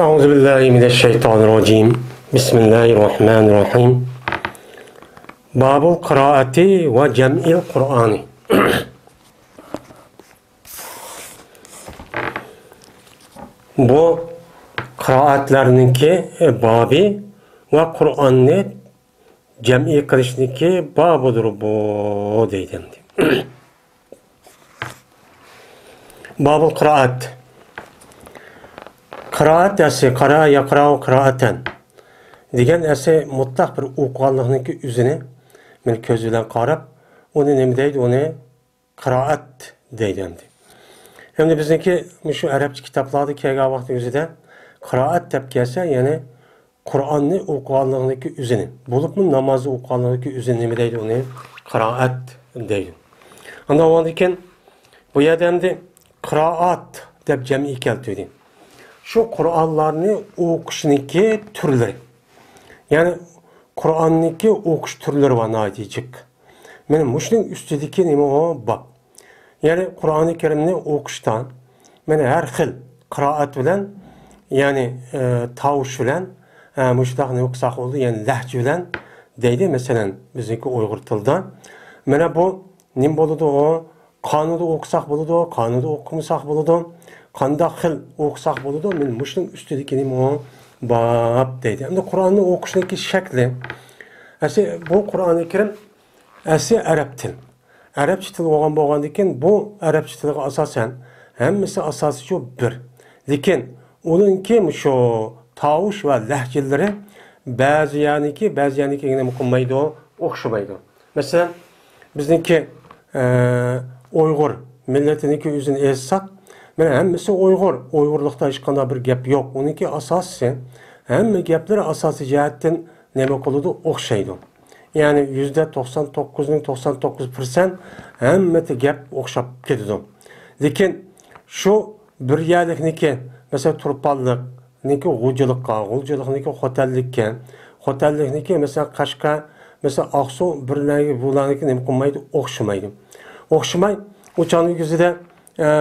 أعوذ بالله من الشيطان الرجيم بسم الله الرحمن الرحيم باب القراءة وجمع القرآن Bu qiraatlarniki babi va Qur'onni jam'i qilishniki babudir bu deydi. Babul qiraat. Qiraat esi qara yaqra'u qiraatan degan esi mutlaq bir o'qiganlikniki o'zini men ko'z bilan qarab, uni nima deydi? Uni qiraat deydi. Endi bizniki shu arabcha kitoblarda kelgan vaqt o'zida qiraat deb kelsa, ya'ni Qur'onni o'qiganlikniki o'zini, bo'libmi namozni o'qiganlikniki o'zini nima deydi? Uni qiraat deydi. Undan keyin bu yerda endi qiraat deb jam'i keltirdi. Şu Kur'anlarını okuşniki türleri. Yani Kur'an'niki okuş türleri var diyecek. Benim muşnun üstündeki nime o bak. Yani Kur'an-ı Kerim'ni okuştan, yani her xil kıraat bilen, yani tavuş bilen, muştaq ne okusak oldu, yani lehçe bilen deydi mesela bizimki Uygur tilda. Mene bu nim boludu o, kanunu okusak boludu, kanunu okumusak boludu. Qanda xil o'qisak bo'ladi, men mushning ustidagi nima bab deydi. Endi Qur'onni o'qishniki shakli. Bu Qur'oni Karim arab til. Arabcha til bo'lgandan keyin bu arabcha tilga asosan hammasi asosi shu bir. Lekin uninki shu tavush va lahjalari ba'ziyaniki nima qilmaydi, o'xshamaydi. Masalan, bizniki Uyg'ur millatiniki o'zini essak, men hammasi Uyg'urlikda hech qanday bir gap yo'q. Uniki asosi, hamma gaplari asosiy jihatdan nima qiladi? O'xshaydi. Ya'ni %99.99% hammasi gap o'xshab ketadi. Lekin shu bir yerlikniki, masalan, turpanlikniki g'uljilikniki xo'tallikniki masalan Qashqa, masalan Oqsuv birlariga bularniki nima qilmaydi? O'xshamaydi. O'xshamay, o'chaning yuzida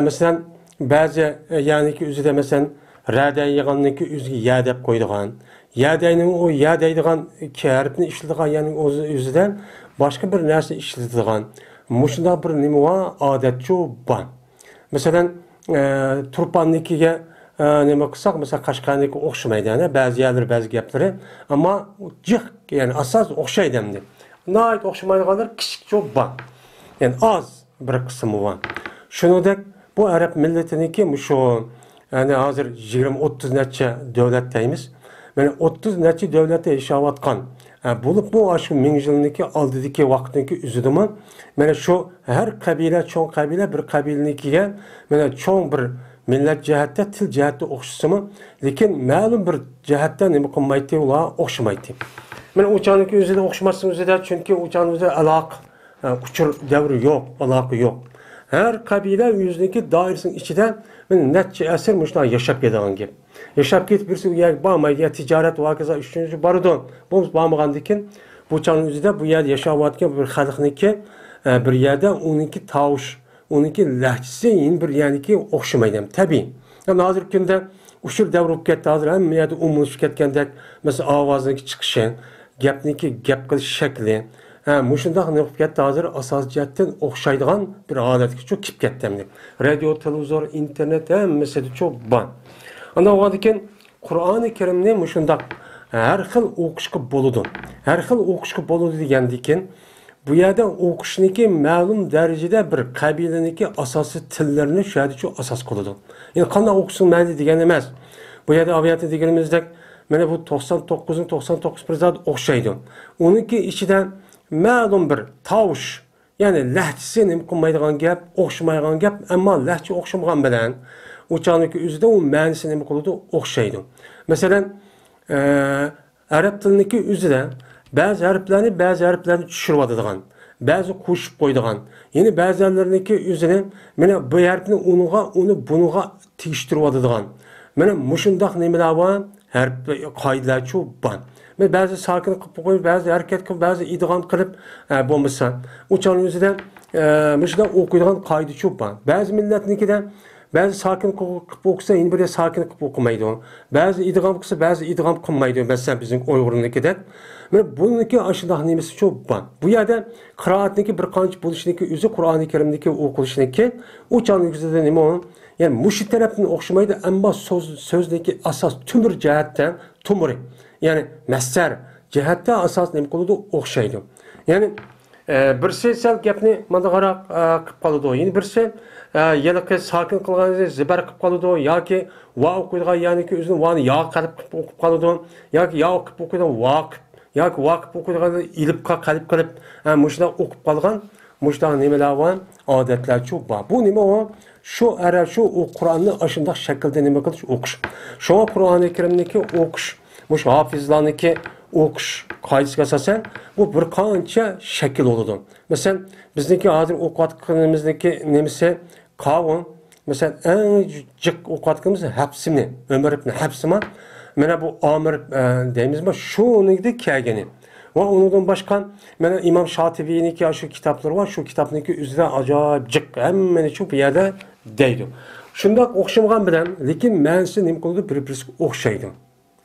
masalan bazı yani ki üzüde mesela ra'da yığanniki üzüge ya deb qo'ydigan. Ya'dayning o ya deydigan iki harfni ishlatigan, yani o'zidan boshqa bir narsa ishlatigan. Mushunda bir nima va odatchu bor. Masalan, turpannikiga nima qilsak, mesela Qashqarniki o'xshamaydi, yani ba'zi yerlar ba'zi gaplari, ammo jiq, yani asos o'xshaydi endi. Nayt o'xshamaydiganlar kichikcha bor. Yani az bir qismi bor. Shuningdek bu Arap milletindeki şu yani hazır 20-30 neçe devletteyimiz. Yani 30 neçe devlette yaşavatkan. Bulup bu aşı ming yılındaki aldıdaki vaktindeki üzüdümü. Yani şu her kabile, çoğun kabile bir kabileninkiye yani çoğun bir millet cihette, til cihette okşusunu. Lekin malum bir cihette ne mükemmeliyeti ola okşamaydı. Yani uçağındaki üzüde okşamasın üzüde çünkü uçağınızda uçur devri yok, alakı yok. Her kabile yüzdeki dairesinin içinden netçe eser müştah yaşap geden gibi. Yaşap git birisi yer bağmaydı ya ticaret vakıza üçüncü barıdın. Bu bağmagandikin bu çanın yüzünde bu yerde yaşavatken bir xalqniki bir yerde onunki tavuş, onunki lehçesi yine bir yani ki okşamaydı. Tabii. Yani hazır günde uçur devrip gitti hazır hem yerde umulmuş ketkendik mesela avazındaki çıkışı, gapniki gap kılış şekli. Muşundaq ne olub ketdi hazır asas jihatdan o'xshaydigan bir holatga çok kip ketdi. Radio, televizor, internet hammasi çok bor. Ondan keyin Qur'oni Karimni muşundaq har xil o'qishga bo'ladi. Har xil o'qishga bo'ladi degandan keyin bu yerda o'qishniki ma'lum darajada bir qabilaniki asosiy tillarini shu yerda shu asos qiladi. Endi qanday o'qishsin mayli degan emas. Bu yerda aviyatda deganimizdek mana bu 99% o'xshaydi. Uniki ichidan ma'lum bir tavush, yani lehçesi nima qilmaydigan gap, o'xshamaydigan gap, ammo lehçe o'xshamagan bilan o'chaqniki o'zida u ma'nosi nima qiladi? O'xshaydi. Masalan, arab tiliniki o'zida ba'zi harflarni tushirib oladigan, ba'zi qo'shib qo'yadigan, ya'ni ba'zilarniki o'zini mana bu harfni uni buniga tegishtirib oladigan. Mana mushundaq nimalar bor, harf qoidalar shu bor. Bazı sakin qilib, bazı hareket qilib, bazı idg'om qilib bo'lmasa, o'chaning o'zida mishda o'qiydigan qoida shu bor. Ba'zi millatnikida Ba'zi sakin qilib o'qisa, endi biri sakin qilib o'qimaydi. Ba'zi idg'om qilsa, ba'zi idg'om qilmaydi. Masalan, bizning Uyg'urnikidek. Mana buniki ashundoq nimasi shu bor. Bu yerda qiroatniki bir qancha bo'lishniki o'zi Qur'oni Karimniki o'qilishniki, u chog'da nima? Yani mushi tarafdan o'xshamaydi, ammo so'zniki asos tumur jihatdan tumuri. Yani masdar jihatdan asos nima qiladi? O'xshaydi. Yani birisi sal gapni mana qarab qilib qoladi. Endi birisi yiliqi sakin qilganda zibar qilib qoladi yoki va o'qiydigan ya'niki o'zini vani yo qalb qilib o'qib qoladi yoki yo qilib o'qiydigan vaqt yoki vaqt o'qiydiganda ilibqa qalb qilib mushunda o'qib qolgan mushunda nimalar bor, odatlar shu bor. Bu nima o? Shu ara shu Qur'onni ashundoq shaklda nima qilish o'qish. Shunga Qur'oni Karimniki o'qish, mush hofizlarniki o'qish qoidasiga asosan bu bir qancha shakl bo'ladi. Masalan, bizniki hozir o'qiyotganimizniki nimasi qavun. Masalan, eng jiq o'qiyotganimiz Hafsini, Umar ibn Hafsima. Mana bu Amir deymizmi? Shuningdek kelgani. Va undan boshqa mana Imom Shotibiyniki shu kitoblari bor, shu kitobniki o'zida ajoyib jiq hammani shu bu yerda deydi. Shundoq o'xshamagan bilan, lekin ma'nosi nima qiladi? Bir-biriga o'xshaydi.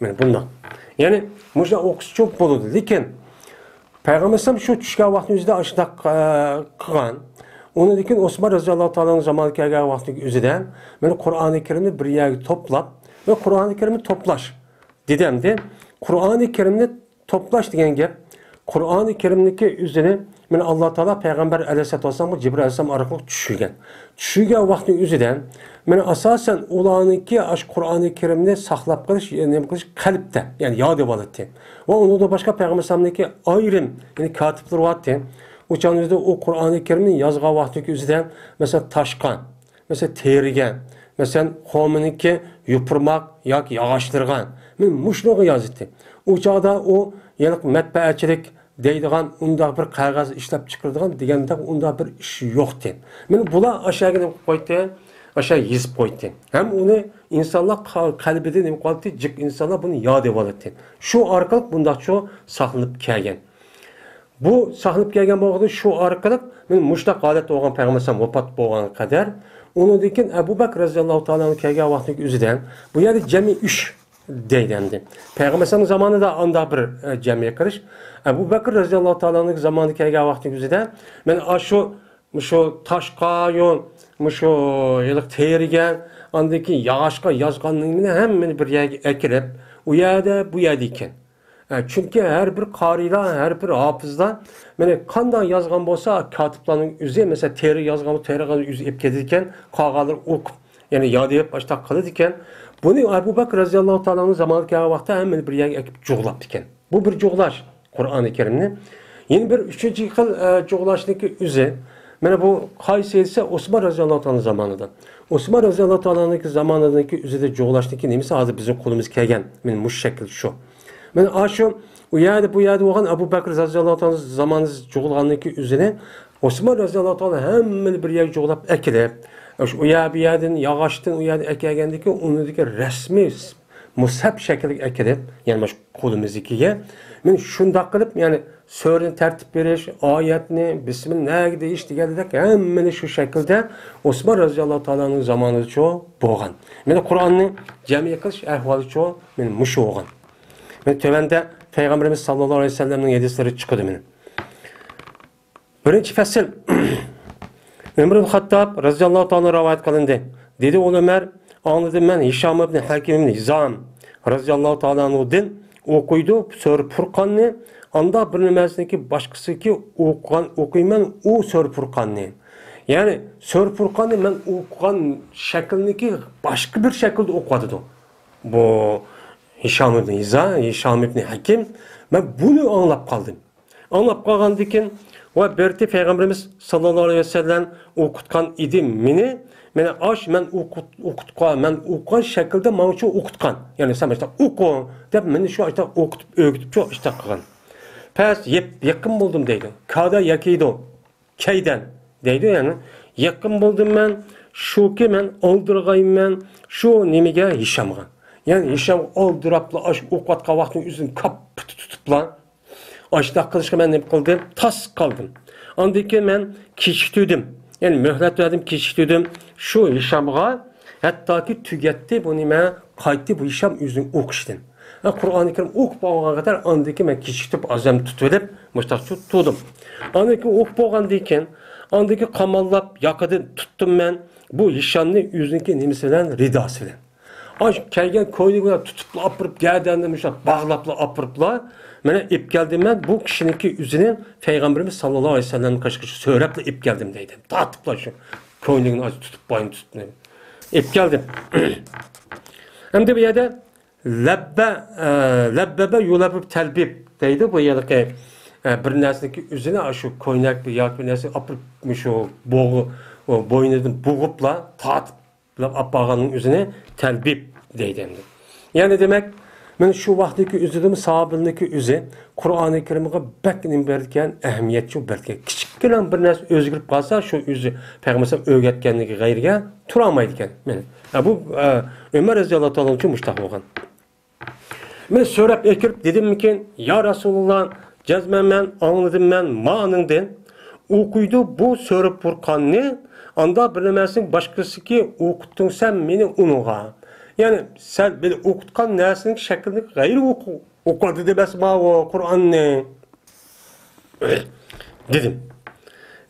Mana bundoq. Yani muşda o'qish çok bo'ladi, lekin Payg'ambar shu tushgan vaqtning o'zida ashundoq qilgan. Uni lekin Osmon roziyallohu taoloning zamoniga kelgan vaqtning o'zida men Qur'oni Karimni bir yerga to'plab va Qur'oni Karimni to'plash dedimdi. Qur'oni Karimni to'plash degan gap Qur'oni Karimniki o'zini men Alloh taolo Payg'ambar alayhisolom va Jibril alayhisalom orqali tushirgan. Tushirgan vaqtning o'zidan men asosan ularniki ash Qur'oni Karimni saqlab qolish, nima qilish qalbda, ya'ni yod bo'ladi. Va unda boshqa Payg'ambar alayhisolamniki ayrim, ya'ni katiblar bor. O'shaningizda o Qur'oni Karimni yozgan vaqtning o'zidan masalan toshqan, masalan terigan, masalan qo'miniki yupurmoq yoki yog'ochtirgan. Men mushnoga yozdi. O chog'da o ya'ni matbaachilik deydigan undaq bir qog'oz ishlab chiqaradigan deganda undaq bir ish yo'qdi. Men bular aşağıya qo'ydi, aşağı yozib qo'ydi. Ham uni insonlar qalbida nima qoldi? Jiq insonlar buni yod oladi. Shu orqali bundaq shu saqlanib kelgan. Bu saqlanib kelgan bo'lganda shu orqali men mushtaq holat bo'lgan payg'ambar vafot bo'lgan qadar undan Abu Bakr roziyallohu taoloning kelgan vaqtning o'zidan bu yerda jami 3 deyildi. Payg'ambar zamonida anda bir jamiya qilish Abu Bakr roziyallohu taoloning zamonida kelgan vaqtning o'zida men shu toshqa yo'l shu yiliq terigan andaki yog'ochqa yozganligini hammani bir yerga akirib u yerda bu yerda ekan. Çünkü her bir qarilar, her bir hafızlar mana qanday yozgan bo'lsa, katiblarning o'zi mesela teri yozgan, teriga o'zi ep ketadigan, qog'ozlar o'qib, ya'ni yod etib boshqa qiladi ekan. Buni Abu Bakr roziyallohu taoloning zamonida kelgan vaqtda hammani bir yerga akib jo'g'lab ekan. Bu bir jo'g'lash Qur'oni Karimni. Yeni bir üçüncü xil jo'g'lashniki o'zi mana bu qaysi esa Osmon roziyallohu taoloning zamonidan. Osmon roziyallohu taoloning zamonidagi o'zida jo'g'lashniki nimasi hozir bizning qo'limizga kelgan. Men mush shakl shu. Men aşu u yerda bu yerda bo'lgan Abu Bakr roziyallohu taolo zamonida jo'g'ilganligi o'zini Osmon roziyallohu taolo hammani bir yerga jo'g'lab akilib, u yerdan yog'ochdan u yerda akagandiki unidagi rasmiy mushaf shaklga akilib, ya'ni shu qo'limizga men shundoq qilib, ya'ni so'rini tartib berish, oyatni bismillah deyish degandek hammani shu shaklda Osmon roziyallohu taoloning zamonida shu bo'lgan. Meni Qur'onni jami qilish ahvoli shu men mush bo'lgan. Ve tövende Peygamberimiz sallallahu aleyhi ve sellem'in hadisleri çıkıyordu benim. Birinci fasıl Ömer ibn Hattab radıyallahu ta'ala rivayet kılındı. Dedi o Ömer, anladım ben Hişam ibn Hakim ibn Hizam radıyallahu ta'ala anudin okuydu Sör Furqan'ı. Anda bir nimesindeki başkası ki okuyman o Sör Furqan'ı. Yani Sör Furqan'ı ben okuyan şeklindeki başka bir şekilde okudu. Bu Hişam ibn Hisham ibn Hakim, ben bunu anlap kaldım. Anlap kalgandikin, ve berti Peygamberimiz sallallahu aleyhi ve sellem okutkan idim meni, men okukan şekilde bana şu okutkan. Yani sen işte oku, deyip beni şu işte okutup, öğütüp çok işte kılgan. Pes yakın buldum deydi. Kada yakıydı, keyden deydi yani. Yakın buldum ben, şu ki ben aldırgayım ben, şu nimige Hisham'a. Yani Hişam aldırapla aş okutkan vaktin yüzünü kap tutupla aşta kılışka ben ne kıldım? Tas kaldım. Andaki ben kişitüdüm. Yani mühlet verdim kişitüdüm. Şu Hişam'a Hattoki tugatdi bu nima qaytdi bu ish ham o'zing o'qishdan. Qur'oni Karim o'qib bo'lgan qadar andiki men kechikib azam tutib, mushtaqchu tutdim. Andiki o'qib bo'lgandan keyin andiki qamallab yoqidan tutdim men bu ishonni o'ziniki nimasi bilan ridosi bilan. Aş kelgan koyni bilan tutib olib gadanni mushab bog'labla oliblar. Mana ip keldim men bu kishiniki o'zini payg'ambarimiz sallallohu alayhi vasallam qashqish so'rabla ip keldim deydi. Tatiblar shu koynini tutib boyni tutdim. Ip keldim. Hamda bu yerda labbaba yulabib talbib deydi bu yerda bir narsaniki o'zini shu koynak yoki bir narsa olib shu bo'g'i bo'ynidan bo'g'ibla tatib apağanın üzerine telbib deydi. Yani demek ben şu vaxtdaki üzüdüm sahabındaki üzü Kur'an-ı Kerim'e bekleyin berken ehemmiyetçi berken küçükken bir narsa özgürüp kalsa şu üzü Peygamber öğretkenliği gayrıya turamaydıken. Yani bu Ömer Raziyallahu anh için müştah olgan. Ben söylep ekirip dedim ki ya Resulullah cezmen ben anladım ben manından okuydu bu söylep Furkan'ı anda bilemezsin başkası ki okuttun sen beni unuğa. Yani sen beni okutkan nersinin şeklini gayrı okudu demez ma o Kur'an ne? Dedim.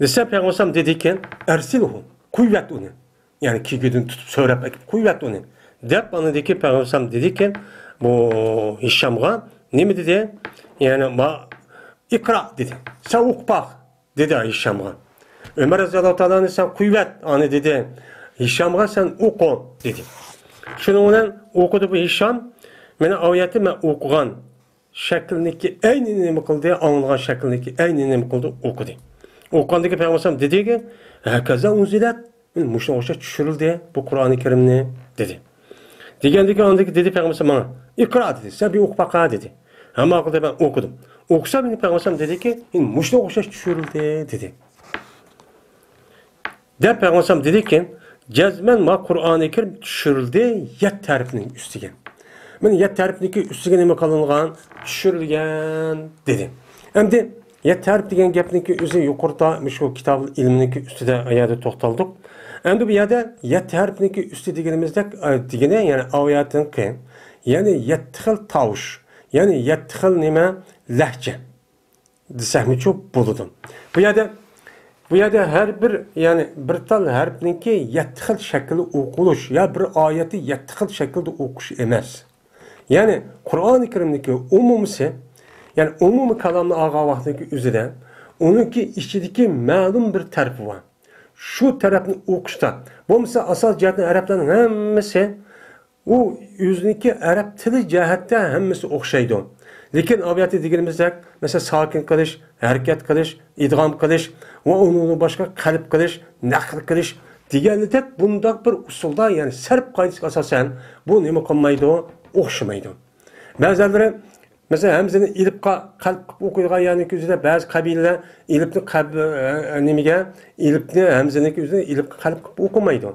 Desem Peygamber dediyken ersilhu kuvvet onu. Yani ki güdün tutup söylep kuvvet onu. Dep bana dedi ki Peygamber dediyken bu Hişam'a ne mi dedi? Yani ma ikra dedi. Sen oku bak dedi Hişam'a. Ömer Raziyallahu anh sen kuvvet anı dedi. Hişam'a sen oku dedi. Şununla okudu bu Hişam. Mene ayeti ben okugan şeklindeki aynı nemi kıldı, anlayan şeklindeki aynı nemi kıldı okudu. Okandaki Peygamber dedi ki herkese unzilet muşna oşa düşürüldü bu Kur'an-ı Kerim'ni dedi. Digendeki andaki dedi Peygamber bana ikra dedi. Sen bir oku baka dedi. Ama akılda ben okudum. Okusa beni Peygamber dedi ki muşna oşa düşürüldü dedi. De Peygamber dedi ki cezmen ma Kur'an-ı Kerim düşürüldü yet tarifinin üstüge. Ben yet tarifindeki üstüge neme kalıngan düşürülgen dedi. Hem de yet tarif degen gapniki özü yukarıda şu kitab ilminiki üstüde ayada toxtaldık. Hem de bu yerde yet tarifindeki üstü degenimizde degene yani ayatın ki yani yetxil tavuş yani yetxil neme lehçe desehmi çok buludum. Bu yerde her bir yani bir tal harfninki yetxil şekilde okuluş ya bir ayeti yetxil şekilde okuş emez. Yani Kur'an-ı Kerim'deki umumisi yani umumi kalamlı ağa vaxtdaki üzere onunki içindeki ma'lum bir tarifi var. Şu tarafını okuşta bu mesela asal cihetten Arapların hemmesi o yüzündeki Arap tili cihette hemmesi okşaydı. Lekin aviyatı degenimizde mesela sakin kılış, hareket kılış, idgam kılış ve onun başka kalp kılış, nakl kılış degenli bunda bir usulda yani serp kayıtsız asasen bu nemi kılmaydı, okşamaydı. Bazıları mesela hemzini ilip kalp okuyduğu yani yüzünde bazı kabileler ilipni kalp nemige ilipni hemzinin yüzünde ilip kalp okumaydı.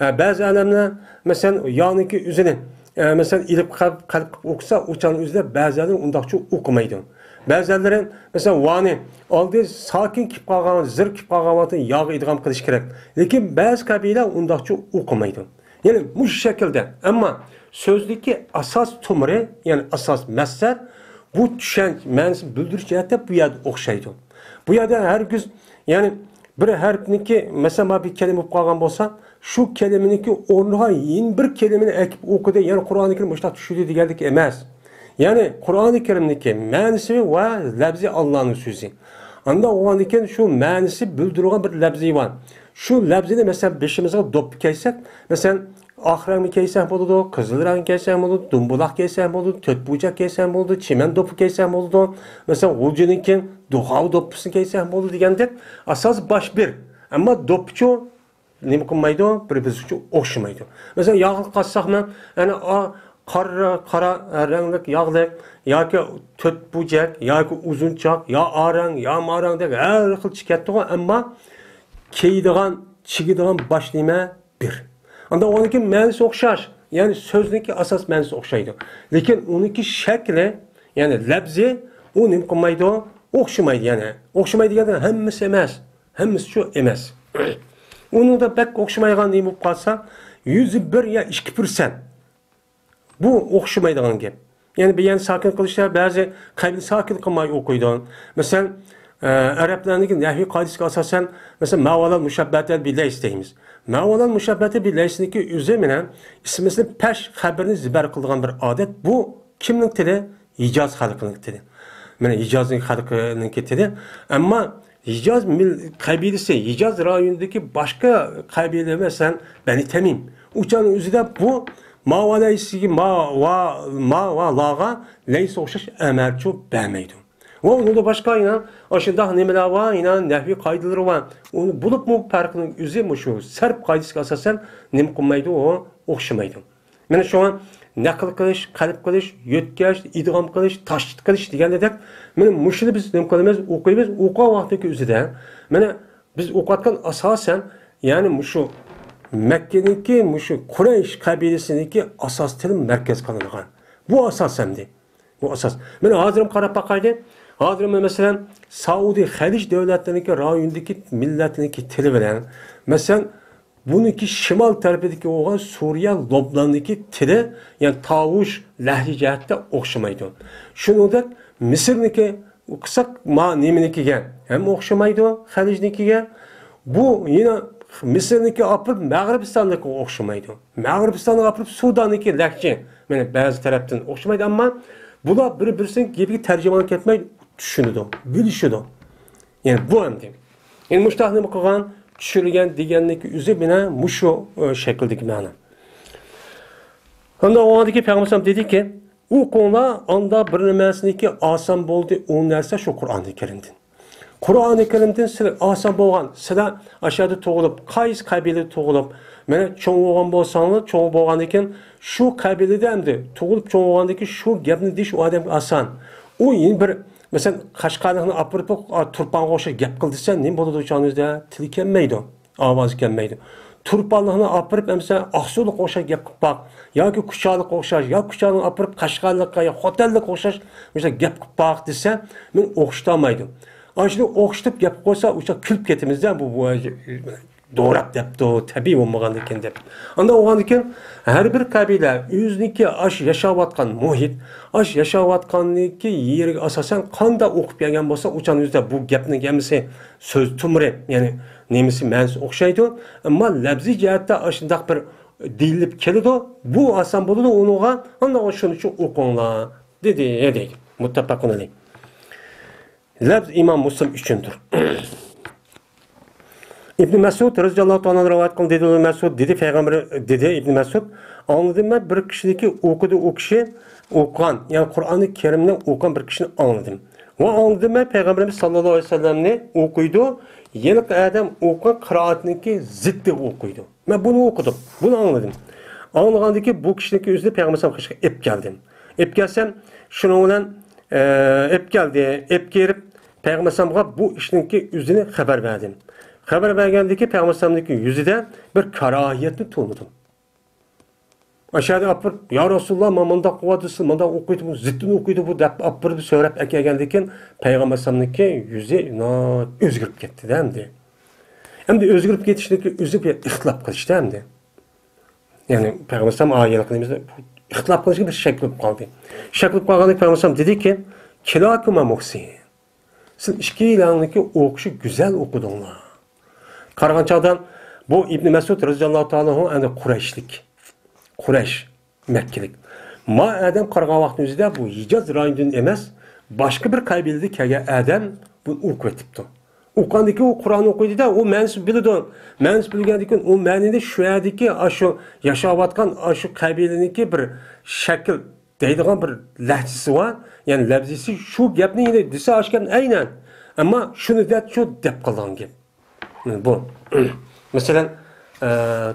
Bazı alemler mesela yanındaki yüzünü mesela ilip kalp okusa uçanın yüzünde bazıları undakça okumaydı. Bazıları mesela vani aldı sakin kip kalgan zır kip kalgan yağı idgam kılış gerek. Lekin bazı kabileler undakça okumaydı. Yani bu şekilde ama sözdeki asas tumri yani asas mesler bu düşen mənisi bildiriş cihette bu yerde okşaydı. Bu yerde her gün yani bir harfniki mesela bir kelime kalgan bolsa şu kelimeninki ornuğa yeni bir kelimeni ekip okudu yani Kur'an-ı Kerim müştah düşürdü digeldik emez. Yani Kur'an-ı Kerim'deki mənisi ve labzi Allah'ın sözü. Anda o andiken şu mənisi bildirilgan bir labzi var. Şu labzini mesela beşimize dop keysek mesela Ahran keysem oldu, Kızılran keysem oldu, Dumbulak keysem oldu, Tötbucak keysem oldu, Çimen dopu keysem oldu. Mesela Gulcu'nunkin Duhav dopusu keysem oldu degende asas baş bir. Ama dopçu ne mümkünmaydı o? Bir okşamaydı. Mesela yağlı kassak mı? Yani kara renklik yağlık, ya ki Tötbucak, ya ki uzunçak, ya aran, ya maran dek her xil çıkarttı ama keydiğen, çıgıdığen başlayma bir. Anda onunki mənisi okşar. Yani sözdeki asas mənisi okşaydı. Lekin onunki şekli yani labzi o ne mümkünmaydı o? Okşamaydı yani. Okşamaydı yani hemmisi emez. Hemmisi şu emez. Onun da pek okşamaygan neyim kalsa %1 ya 2%. Bu o'xshamaydigan gap. Yani bir sakin qilishlar ba'zi qalbni sakin qilmay o'qiydi. Masalan, arablarning nahviy qoidasiga asosan, masalan, ma'volan mushabbatal bilays deymiz. Ma'volan mushabbati bilaysniki o'zi bilan ismimizni pash xabarni zibar qiladigan bir odat. Bu kimning tili? Hijoz xalqining tili. Mana Hijozning xalqining tili. Ammo Hijoz qabilasi, Hijoz rayonidagi boshqa qabila masalan Bani Tamim. Uçanın o'zida bu ma'volaysiga ma va laga laysa o'xshash amalchi bermaydi. Va unda boshqa yana o'shunda nimalar va yana nahviy qoidalari va uni bo'lib bu farqining o'zi shu sarf qoidasiga asosan nim qilmaydi, o o'xshamaydi. Mana shu naql qilish, qalb qilish, yotkash, idg'om qilish, tashdid qilish degandek, mana mushuni biz nim qilamiz, o'qiymiz, o'qigan vaqtdagi o'zida mana biz o'qiyotgan asosan ya'ni shu Mekke'ninki şu Kureyş kabilesindeki asas tilim merkez kılıngan. Bu asas hemdi. Bu asas. Ben hazırım qarab bakaydı. Hazırım mesela Saudi Haliç devletlerindeki rayondaki milletindeki tili veren. Mesela bununki şimal tarafındaki olan Suriye loblarındaki tili yani tavuş lahicette okşamaydı. Şunu da Mısır'daki kısak neminikiga hem okşamaydı Haliç'nikiga. Bu yine Mısır'daki apırıp Mağribistan'daki okşamaydı. Mağribistan'daki apırıp Sudan'daki lehçe. Yani bazı taraftan okşamaydı ama bular bir-birisinin gibi tercümanlık etmeyi düşünüdü, bilişiyordu. Yani bu emdi. Yani müştahını kılgan, düşürülgen degenlik üzü bina muşu şekildeki mana. Onda o andaki Peygamber dedi ki, o konuda anda bir nemesindeki asan boldu, o nerse şu Kur'an-ı Kerim'den. Kur'an-ı Kerim'den sizler asan bolgan, sizler aşağıda toğulup, qayız kabile toğulup, mene çoğun olgan bolsanız, çoğun bolgan eken, şu kabilede emdi, toğulup çoğun olgandaki şu gapni deyiş o adam asan. O yeni bir, mesela Kaşgarlıqni apırıp, turpanға o'xshab gap qil desa, nima bo'ladi o'shaningizda? Tili kelmaydi, ovozi kelmaydi. Turpanliqni apırıp, mesela Aqsuliqqa o'xshab gap qilib baq, yoki Kuchaliqqa o'xshash, yoki Kuchaliqni apırıp Qashqarliqqa, yo Xotanliqqa o'xshash, mesela gap qilib baq desa, men o'xshatolmaydim. Aşırı okşatıp gap koysa uçak külp ketimizden bu doğrap depti, tabii olmagan eken dep. Anda oğan eken her bir kabile yüzniki aş yaşavatkan muhit, aş yaşavatkanliki yeri asasen kanda okup gelgen bolsa uçan yüzde bu gapning gemisi söz tumre yani nemisi mens okşaydı ama labzi cihatta aşındak bir dilip kelidi bu asan buludu onuğa anda o şunu şu okunla dedi muttafaqun aleyh. Labz İmam Müslim üçündür. İbn Mesud radhiyallahu anhu rivayet kıldı dedi Mesud dedi peygamber dedi İbn Mesud anladım ben bir kişideki okudu o kişi okuyan yani Kur'an-ı Kerim'den okuyan bir kişini anladım. Ve anladım ben peygamberimiz sallallahu aleyhi ve sellem'ni okuydu. Yeni adam okuyan kıraatındaki ziddi okuydu. Ben bunu okudum. Bunu anladım. Anladığımdaki bu kişideki yüzde peygamber sallallahu aleyhi ve sellem ep geldim. Ep gelsem şunu olan ep geldi. Ep gelip Peygamber sallallahu bu işinki yüzünü haber verdim. Haber vergendeki Peygamber sallallahu yüzüde bir karahiyetli tuğladım. Aşağıda apır, ya Resulullah mamanda kuvadısın, manda okuydu bu, zıttını okuydu bu, apır bir söylep ekegendeki Peygamber sallallahu yüzü özgürüp gitti demdi. Hem de özgürüp gitişindeki yüzü bir ihtilaf kılıştı hem de. Yani Peygamber sallallahu ayetlerimizde ihtilaf kılışında bir şekil kaldı. Şekil kaldık Peygamber sallallahu dedi ki, kilakuma muhsin. Siz iki ilanındaki okuşu güzel okudunlar. Kargançadan bu İbn Mesud radıyallahu ta'ala yani Kureyşlik. Kureyş, Mekkelik. Ma adam qarğan vaxtımızda bu Hicaz rayonundan emas, başqa bir qabildə kelgan adam bunu oqub etibdi. Oqandakı o Qur'anı oquydu da o mənsub bildi. Mənsub bilgəndikən o mənində şu yerdəki aşı yaşayatqan aşı qabiləninki bir şəkil deydigan bir ləhcəsi var. Yəni ləbzisi şu gəpni yine desə aşkən aynən. Amma şunu da şu dep qılğan gəp. Bu. Mesela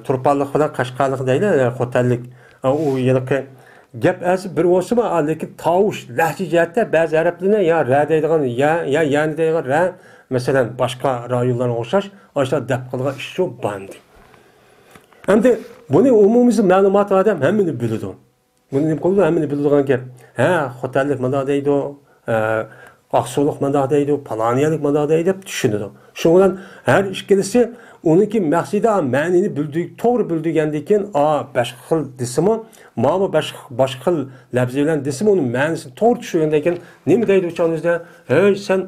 Turpanlıq falan Qashqarlıq deyilən, Xotanlıq o yılki gap əsi bir olsa mı, lekin tavuş, ləhcə cəhətdə bəzi ərəblərə ya rə deydigan, ya yəni deydigan rə, mesela başqa rayonlara oxşaş, aşağı dəb qılğan iş şu bandı. Hem de bunu umumumuzun məlumat adam həmini bilirdi. Bunu neyim qıldı, həmini bilirdiğin gap. Xotanlıq məda deydi o, Aqso'liq mana deydi, paloniyalik mana deydi deb tushunadi. Shuning bilan har ikkalasi uniki maqsadi ma'nini bildik, to'g'ri bildigandan keyin boshqa xil desimi, mana boshqa xil labzi bilan desimi uning ma'nisini to'g'ri tushungandan keyin nima deydi o'chaningizda? Hey, sen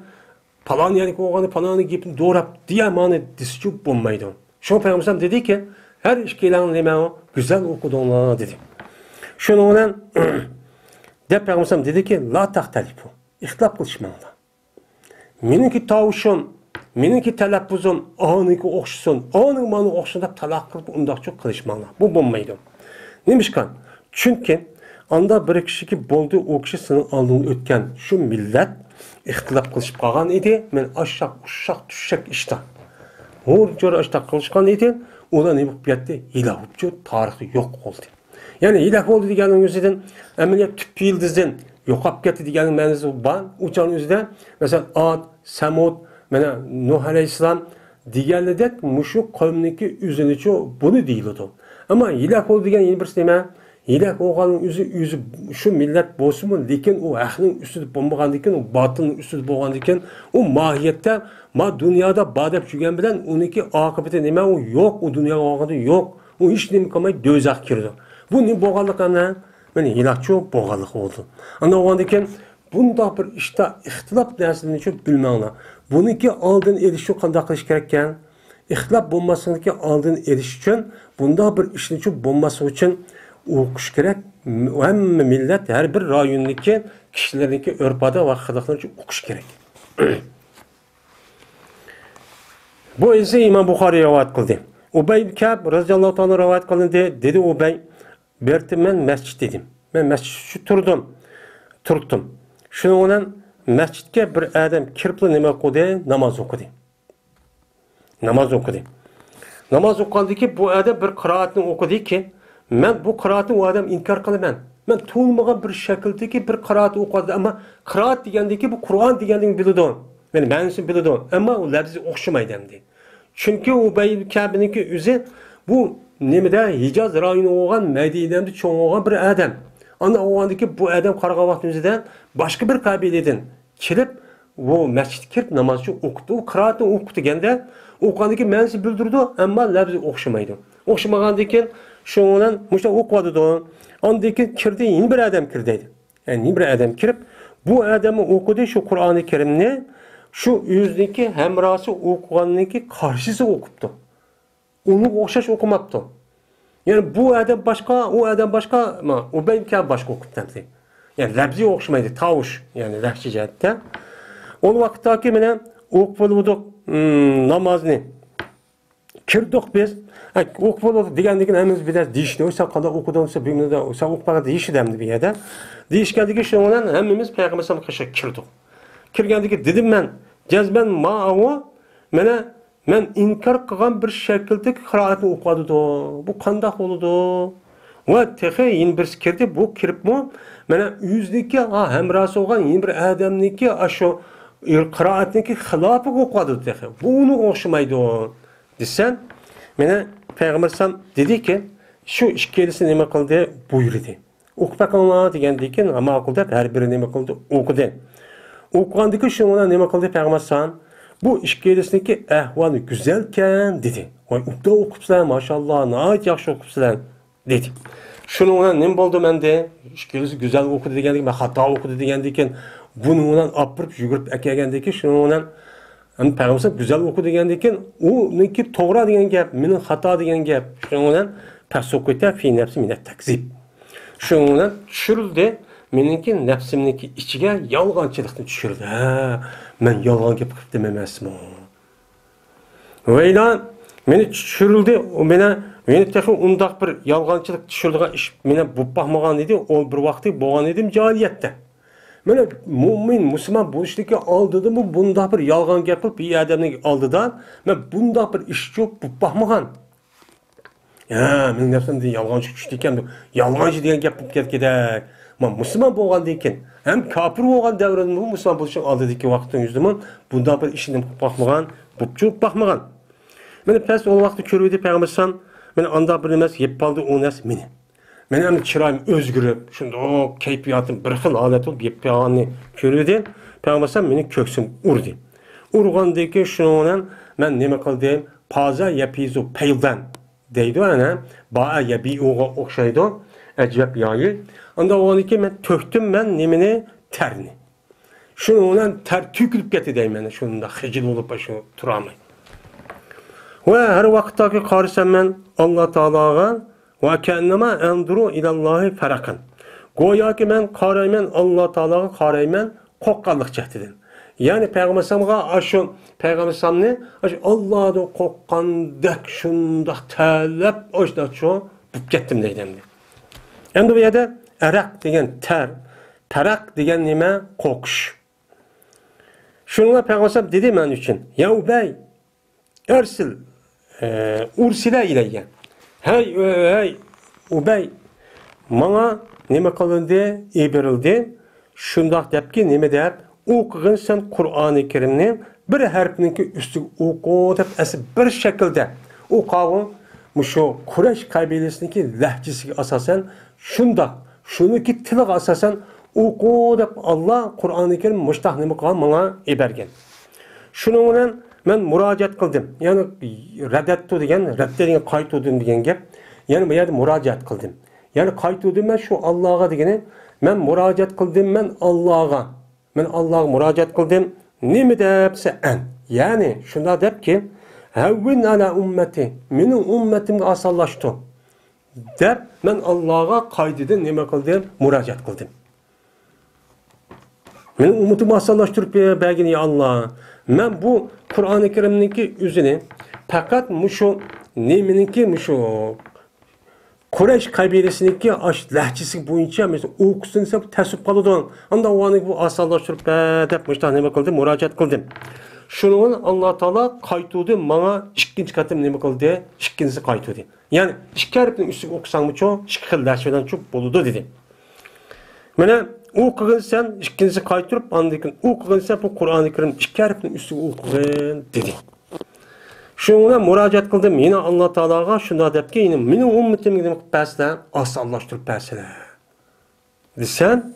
paloniyalik bo'lgani, paloni gapni to'g'rab deya ma'ni desichu bo'lmaydi. Shu payg'ambar dediki, her ikkilerini nima güzel okudunlar dedi. Shuning bilan deb payg'ambar dediki, la tahtalifu. İxtilaf qilishmanglar. Meniki tavushim, meniki talaffuzim oniki o'xshasin, oning mani o'xshasin deb talaq qilib undaqcha qilishmanglar. Bu bo'lmaydi. Nimishkan? Chunki anda bir kishiki bo'ldi, o kishi sening oldin o'tgan shu millat ixtilaf qilishib qolgan edi. Men aşaq, ushaq, tushak ishda. Hurjor ashta qilishgan edi. Ular ne bu biyatte hilafçı tarihi yok oldu. Yani hilaf oldu diyenin yüzünden ameliyat tüp yıldızın yok apketi diyenin menisi var. Uçan yüzünden mesela Ad, Samud, Nuh Aleyhisselam diğerleri de muşuk kavmindeki üzülücü bunu değildi. Ama hilaf oldu diyen yeni bir şey hilaf oğlanın yüzü şu millet bozumu lekin o ahlın üstü bombagan diken o batının üstü bombagan diken o mahiyette dünyada badep çügen bilen onunki akıbeti neme o yok o dünya akıbeti yok o hiç nemi kalmayı dözak kirdi. Bu ne boğalık ana? Yani hilafçı boğalık oldu. Ana oğlan diken bunda bir işte ihtilaf dersini çok bilmekle. Bununki aldığın erişi kanda kılış gerekken ihtilaf bombasındaki aldığın eriş için bunda bir işin çok bombası için o'qish kerak. Hamma millat har bir rayondagi kishilarniki urfada va xilqlarni o'qish kerak. Bu esa Imom Buxoriy rivoyat qildi. Ubay ibn Ka'b roziyallohu ta'ala rivoyat qildi. Dedi Ubay, "Berdi men masjid dedim. Men masjidda turdim. Shuning bilan masjidga bir odam kirib nima qildi? Namoz o'qidi. Namoz o'qgandiki bu odam bir qiroatni o'qidiki men bu qiraatni o adam inkar qilaman. Men to'lmagan bir shakldagi bir qiraat o'qidi, ammo qiraat degandiki bu Qur'on deganini biladi. Men ma'nosini biladi, ammo u labzi o'xshamaydi hamdi. Chunki Ubay ibn Ka'bniki o'zi bu nimada Hijoz rayoni bo'lgan Madinada cho'ng bo'lgan bir odam. Ana o'g'andiki bu odam qaragan vaqtimizda boshqa bir qabiladan kelib bu masjidga kirib namozchi o'qitdi. U qiraatni o'qitganda o'qgandiki ma'nosini bildirdi, ammo labzi o'xshamaydi. O'xshamagandan keyin şundan muşta okudu da andaki kirdi yeni bir adam kirdiydi. Yani yeni bir adam kirip bu adamı okudu şu Kur'an-ı Kerim'ni şu yüzdeki hemrası okuganınki karşısı okuptu. Onu okşaş okumaptı. Yani bu adam başka, o adam başka ama o belki başka okuptu. Yani labzi okşamaydı, tavuş yani lehçecatte. O vakittaki mene okupuluduk namazını kirdik biz. Okumalı degendeki hemiz bir de dişli. Oysa kadar okudunsa bilmem de sen okumalı dişi demdi bir yerde. Dişgendeki şundan hemimiz Peygamber sallallahu aleyhi ve sellem kirdik. Kirgendeki dedim ben cezben ma'avu men inkar kılgan bir şekilde kıraatını okudu da. Bu kandak oldu. Ve tehe yeni bir kirdi bu kirip mu? Yüzdeki hemrası olan yeni bir adamniki aşo kıraatniki hilafı okudu tehe. Bu onu hoşumaydı o. Desen Peygamber sallam dedi ki şu ikkelisi nima qildi buyurdi. O'qibaqanlar degandan ama ma'qulda har biri nima qildi o'qidi. O'qigandiki shunga nima qildi Peygamber sallam bu ikkelisindeki ahvoli güzelken dedi. Voy o'qda o'qibsizlar maşallah, nayt yaxshi o'qibsizlar dedi. Shunga nima bo'ldi menda? Ikkelisi güzel o'qidi degandan men xato o'qidi degandan buni bilan opirib yugurib akagandan shunga hani Peygamber güzel oku degandan keyin uniki to'g'ri degan gap, mening xato degan gap. Shuning bilan tasokkuta fi nafsi min at-takzib. Shuning bilan tushirildi, meningki nafsimniki ichiga yolg'onchilikni tushirdi. Men yolg'on gap qilib emasman. Vayla meni tushirildi, meni texi undaq bir yolg'onchilik tushirdigan ish meni bo'pmagan edi. O bir vaqtda bo'lgan edim jahiliyatda. Mana mu'min, musulmon bo'lishligi oldida bunda bir yolg'on gapirib, bir odamning oldida men bunda bir ish yo'q, bu baxmagan. Mening nafsimda yolg'onchi kuchli ekan, yolg'onchi degan gap bo'lib ketganda, men musulmon bo'lgandan keyin, ham kofir bo'lgan davrimda musulmon bo'lishning oldidagi vaqtimizda bunda bir ishni baxmagan, bu baxmagan. Meni past o vaqtda ko'rdi Payg'ambar sallam, meni anda bir emas, yeb qoldi o nas meni. Benim çırağım özgürüp, şimdi o keyfiyatim bir xil alet olup yapağını görüldü. Peygamber meni köksüm urdi. Urgandan keyin şundan men nima qildim? Paza yapizu peydan deydi ana. Ba'a yabiuga o'xshaydi. Acab yoyi. Unda o'g'aniki men töktüm men nimini terni. Şundan ter tükülüp ketdi deymen. Şunda xijil olup şu turamay. Ve her vaqtdagi qarasam men Alloh taologa ve kennema enduru ilallahi farakan. Goya ki men qarayman Alloh taologa qarayman qoqqanlik jahtidan. Yani Peygamber'e aşın Peygamber'ni Allah'dan qoqqandek şunda talep oşda şu bu kettim deydim. Endi bu yerda araq degan ter, taraq degan nima qo'qish. Shunga Peygamber dedi men uchun, "Ya Ubay, ersil ursila ilayya." Hey Ubay, mana nima qilindi, eberildi. Shundoq debki, nima deb o'qigan sen Qur'oni Karimni bir harfniki ustiga o'qi deb asl bir shaklda o'qavun mushu Quraysh qabilasiniki lahjasiga asosan shundoq shuniki tiliga asosan o'qi deb Alloh Qur'oni Karim mushtaq nima qilgan menga bergan. Shuning bilan men murojaat qildim. Ya'ni radattu degan, radda degan qaytuvdim degan gap. Ya'ni bu yerda murojaat qildim. Ya'ni qaytuvdim men shu Allohga degani men murojaat qildim men Allohga. Men Allah'a müracaat kıldım. Nimi depse en. Yani şunda dep ki Hevvin ala ümmeti. Benim ümmetimde asallaştı. Dep men Allah'a kaydedin nime kıldım? Müracaat kıldım. Benim ümmetimi asallaştırıp belki ya Allah. Men bu Kur'an-ı Kerim'ninki üzerine fakat muşu nemininki muşu Quraysh qabilasiniki aş lahjasi bo'yicha mesela o'qisin desa tasib qoladi. Unda o'g'ani bu osonlashtirib deb mushta nima qildim? Murojaat qildim. Shuning Alloh taolo qaytuvdi, menga ikkinchi qatim nima qildi? Ikkinchisi qaytuvdi. Ya'ni ikki harfning ustiga o'qisangmi-chu, ikki xil lahjadan chup bo'ladi dedi. Mana o'qigin sen ikkinchisi qaytirib, andan keyin o'qigin sen bu Qur'oni Karim ikki harfning ustiga o'qigin dedi. Şuna müracaat kıldım. Yine Allah Teala'ga şuna depki yine benim ümmetimge demek pəslə asallaşdırıb pəslə. Desen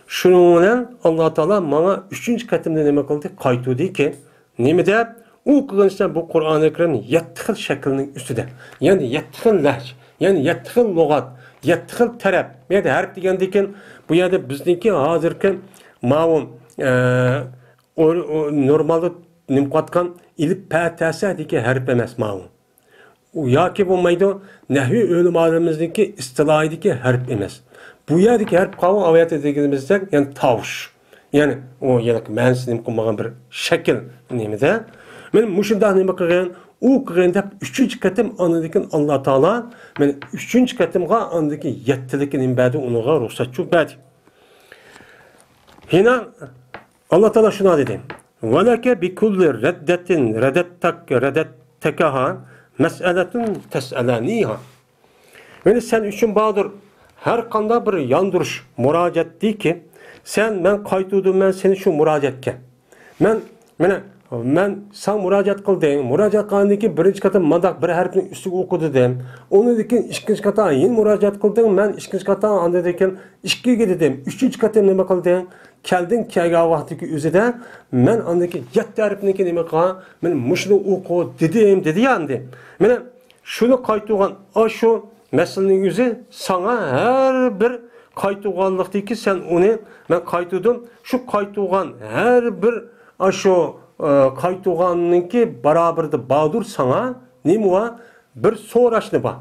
şuna Allah Teala bana üçüncü katımda demek oldu qaytudi ki nemi dep o'qigansan bu Qur'oni Karim 7 xil shaklning ustida. Yani 7 xil lahj, yani 7 xil lug'at, 7 xil taraf. Bu yerda harf degandan bu yerda bizniki hozirgi ma'lum normalda nimqatgan ilip pətəsədiki hərf emas ma'lum. Yoki bo'lmaydi nahviy o'limlarimizniki istilohidagi hərf emas. Bu yerdagi hərf qavun avayati deganimizda yani tovush. Yani o yalak ma'nosi nim qilmagan bir shakl nimada. Men mushunda nima qilgan? O'qiganda 3-chi qatim anadikin Alloh taolo men 3-chi qatimga andiki 7-lik nimbadi unga ruxsatchu berdi. Hina Alloh taolo shuna dedi. وَلَكَ بِكُلِّ رَدَّةٍ رَدَّتَّكَهَا مَسْأَلَةٌ تَسْأَلَانِيهَا. Yani sen üçün bağdır her kanda bir yandırış müracaat değil ki sen ben kaytudum ben seni şu müracaatke. Men sen müracaat kıldın. Müracaat kılındaki birinci katı madak bir harfin üstüge okudu dedim. Onu dedim ikinci kata yine müracaat kıldın. Ben ikinci kata anda dedim ikiye dedim. Üçüncü katı nime kıldın? Keldin kega vaxtiki üzede men andaki 7 harfniki nime kıldın? Men muşunu oku dedim dedi yandi. Men şunu kaytuğan şu meselenin yüzü sana her bir kaytuğanlıktı ki sen onu ben kaytudum. Şu kaytuğan her bir şu kaytuğanınki beraberdi bağdır sana nemi var bir soraşını var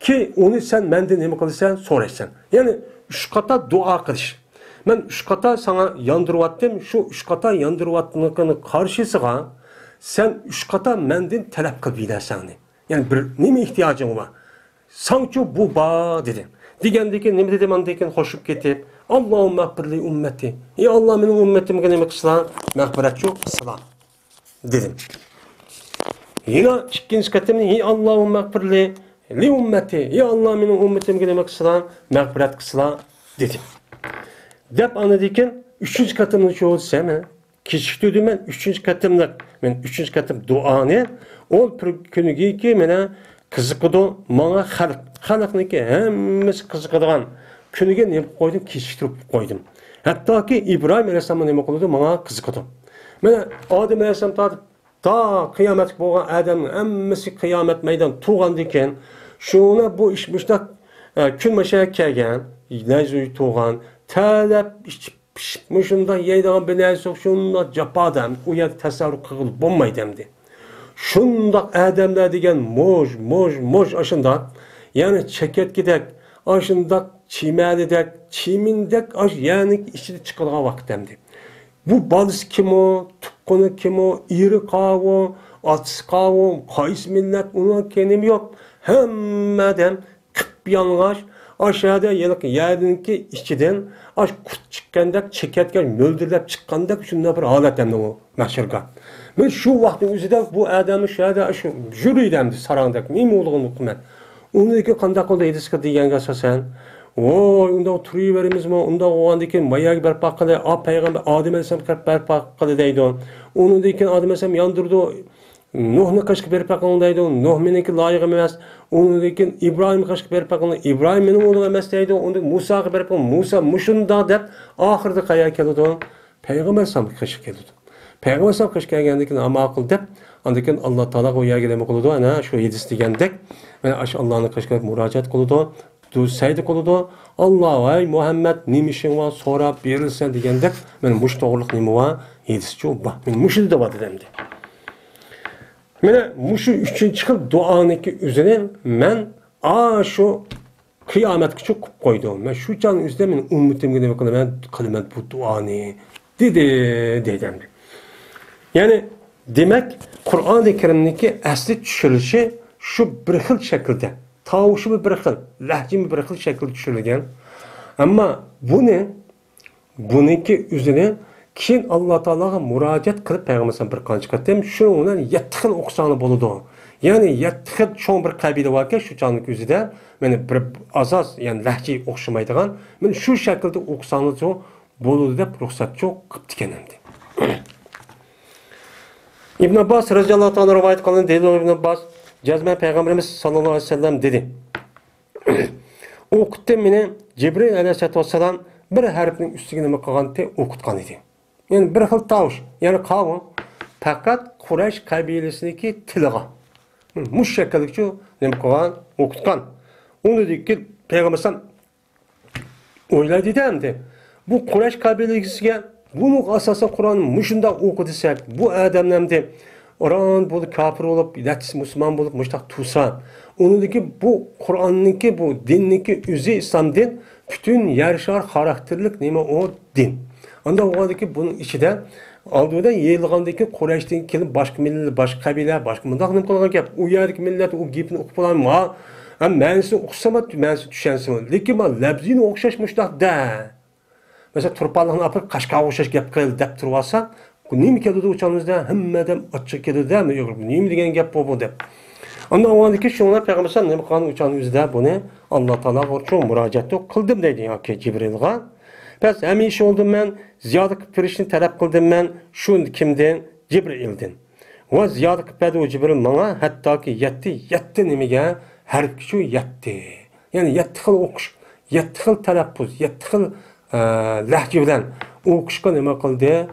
ki onu sen menden nemi kılırsan soraşsan yani üç kata dua kılış ben üç kata sana yandırıvattım şu üç kata yandırıvattığını karşısına sen üç kata menden talep kıl bilersen yani bir nemi ihtiyacın var sanki bu bağ dedim degandeki nemi dedim andayken hoşup ketip Allahümme akbirli ümmeti. Ya Allah benim ümmetime ne kısla? Mehbiratçı kısla. Dedim. Yine ikinci katımda ya Allahümme akbirli li ümmeti. Ya Allah benim ümmetime ne kısla? Mehbirat kısla. Dedim. Dep anladıyken üçüncü katımda şu olsa hemen küçük dedim ben üçüncü katımda ben üçüncü katım dua ne? O günü ki bana kızıkıdı bana halk. Halk'nınki hemmesi kızıkıdığan kuniga nima qilib qo'ydim, kechiktirib qo'ydim. Hattoki Ibrohim alayhisalom nima qildi, menga qiziqdi. Mana Odam alayhisalom tortib ta qiyomat bo'lgan odamning hammasi qiyomat maydon turgandan keyin shuni bu ish mushtaq kun mashaq kelgan, najzoy turgan, talab ichib pishib mushunda yeydigan bilan shunda japadam u yer tasavvur qilib bo'lmaydi endi. Shundoq odamlar degan moj ashunda, ya'ni cheketgidek, ashunda chimadidek, chimindek ash ya'ni ichida chiqadigan vaqt endi. Bu balisi kim o, tuqquni kim o, iri qavu, atisi qavu, qaysi millat onun kenim yok. Hammadan qip yalğaş, aşağıda yılık yerdinki içiden aş kurt çıkkandek, çeketken, möldirlep çıkkandek şunda bir halet emdi o mahşırga. Ben şu vaktin üzerinde bu adamı şahada jüriydi emdi sarandaki, neymi olduğunu hükümet. Onu ki kandak oldu ediska diyen gasasen, onda oturuyu verimiz mi, onda o andaki mayak berpak kadı, peygamber Adem Aleyhisselam berpak kadı deydi on. Onu deyken Adem Aleyhisselam yandırdı, Nuh'ni kaşık berpak ondaydı, Nuh meniki layık emas. Onu deyken İbrahim kaşık berpak ondaydı, İbrahim menin oğlu emas deydi, onda Musa'ya berpak, Musa muşunda dep, ahırda kaya keldi on, Peygamber Aleyhisselam kaşık keldi. Peygamber Aleyhisselam kaşık gelgendeki ama akıl dep, andaken Allah Teala o yerge demek oldu, ana şu yedis degendek, ve aş Allah'ın kaşık müracaat kıldı. Saydı koludu, Allah ay Muhammed nimişin var sonra berilsen degendek, benim muş doğruluk nimi var, yedisçi o bak, benim muşu da var dedemdi. Mene muşu üçün çıkıp duaniki üzerine men şu kıyamet küçük koydum. Men şu canın üzerine men ummutim demek oldu, ben kalimet bu duanı dedemdi. Yani demek Kur'an-ı Kerim'deki asli düşürülüşü şu bir xil şekilde. Tavuşu bir xil, lahcimi bir xil şekilde düşürülgen. Ama bununki üzerine keyin Allah Teala'ga müracaat qilib Peygamber'e bir qancha qatam shundan 7 xil o'qsani bo'ladi. Ya'ni 7 xil cho'ng bir qabila borki, shu jonning o'zida mana bir asos, ya'ni lahji o'xshamaydigan, men shu shaklda o'qsani bo'ladi deb ruxsat qilib ekanimdi. İbn Abbas radhiyallohu anhu rivoyat qilgan dedi İbn Abbas, Cazmen Peygamberimiz sallallahu aleyhi ve sellem dedi. O'qitdi meni Cibril aleyhisselam bir harfning ustiga nima qilganda o'qitgan edi. Yani bir xil tavuş, yani qavm faqat Quraysh qabilasiniki tiliga. Mush shakllikcha nima qilgan, o'qitgan. Uni deyki Peygamberimiz o'yladi endi. Bu Quraysh qabilasiga bunu asosan Qur'onni mushunda o'qidisak, bu odamlarni Oran bulup kafir olup, ilaçsız Müslüman bulup, müştak tusa. Onundaki bu Kur'an'ınki, bu dinniki üzü İslam din, bütün yarışar karakterlik neyme o din. Onda oradaki bunun içinde aldığında yayılgandaki Kureyş'ten kelip başka millet, başka kabile, başka mındak ne kolay gap. O yerdeki millet o gipini okup olan ma, mensi okusama, mensi düşensin. Lekin ma lebzini okşaş müştak da. Mesela turpallığını apıp kaşka okşaş gap kıyıl dep turvasa, neymi keldi uçağınızda hemmeden açık keldi değil mi? Neymi degen gap bu dep. Ondan o andaki şunlar Peygamber ne kanun uçağınızda bunu Allah Teala çok müracaat kıldım dedi ya ki Cibril'e. Pes emin iş oldum ben, ziyadet firişini talep kıldım ben, şun kimden? Cibril'den. O ziyadet pedi Cibril bana hatta ki yetti nemige her şu yetti. Yani yetti xil okuş, yetti xil telaffuz, yetti xil lahci bilen okuşka nima kıldı?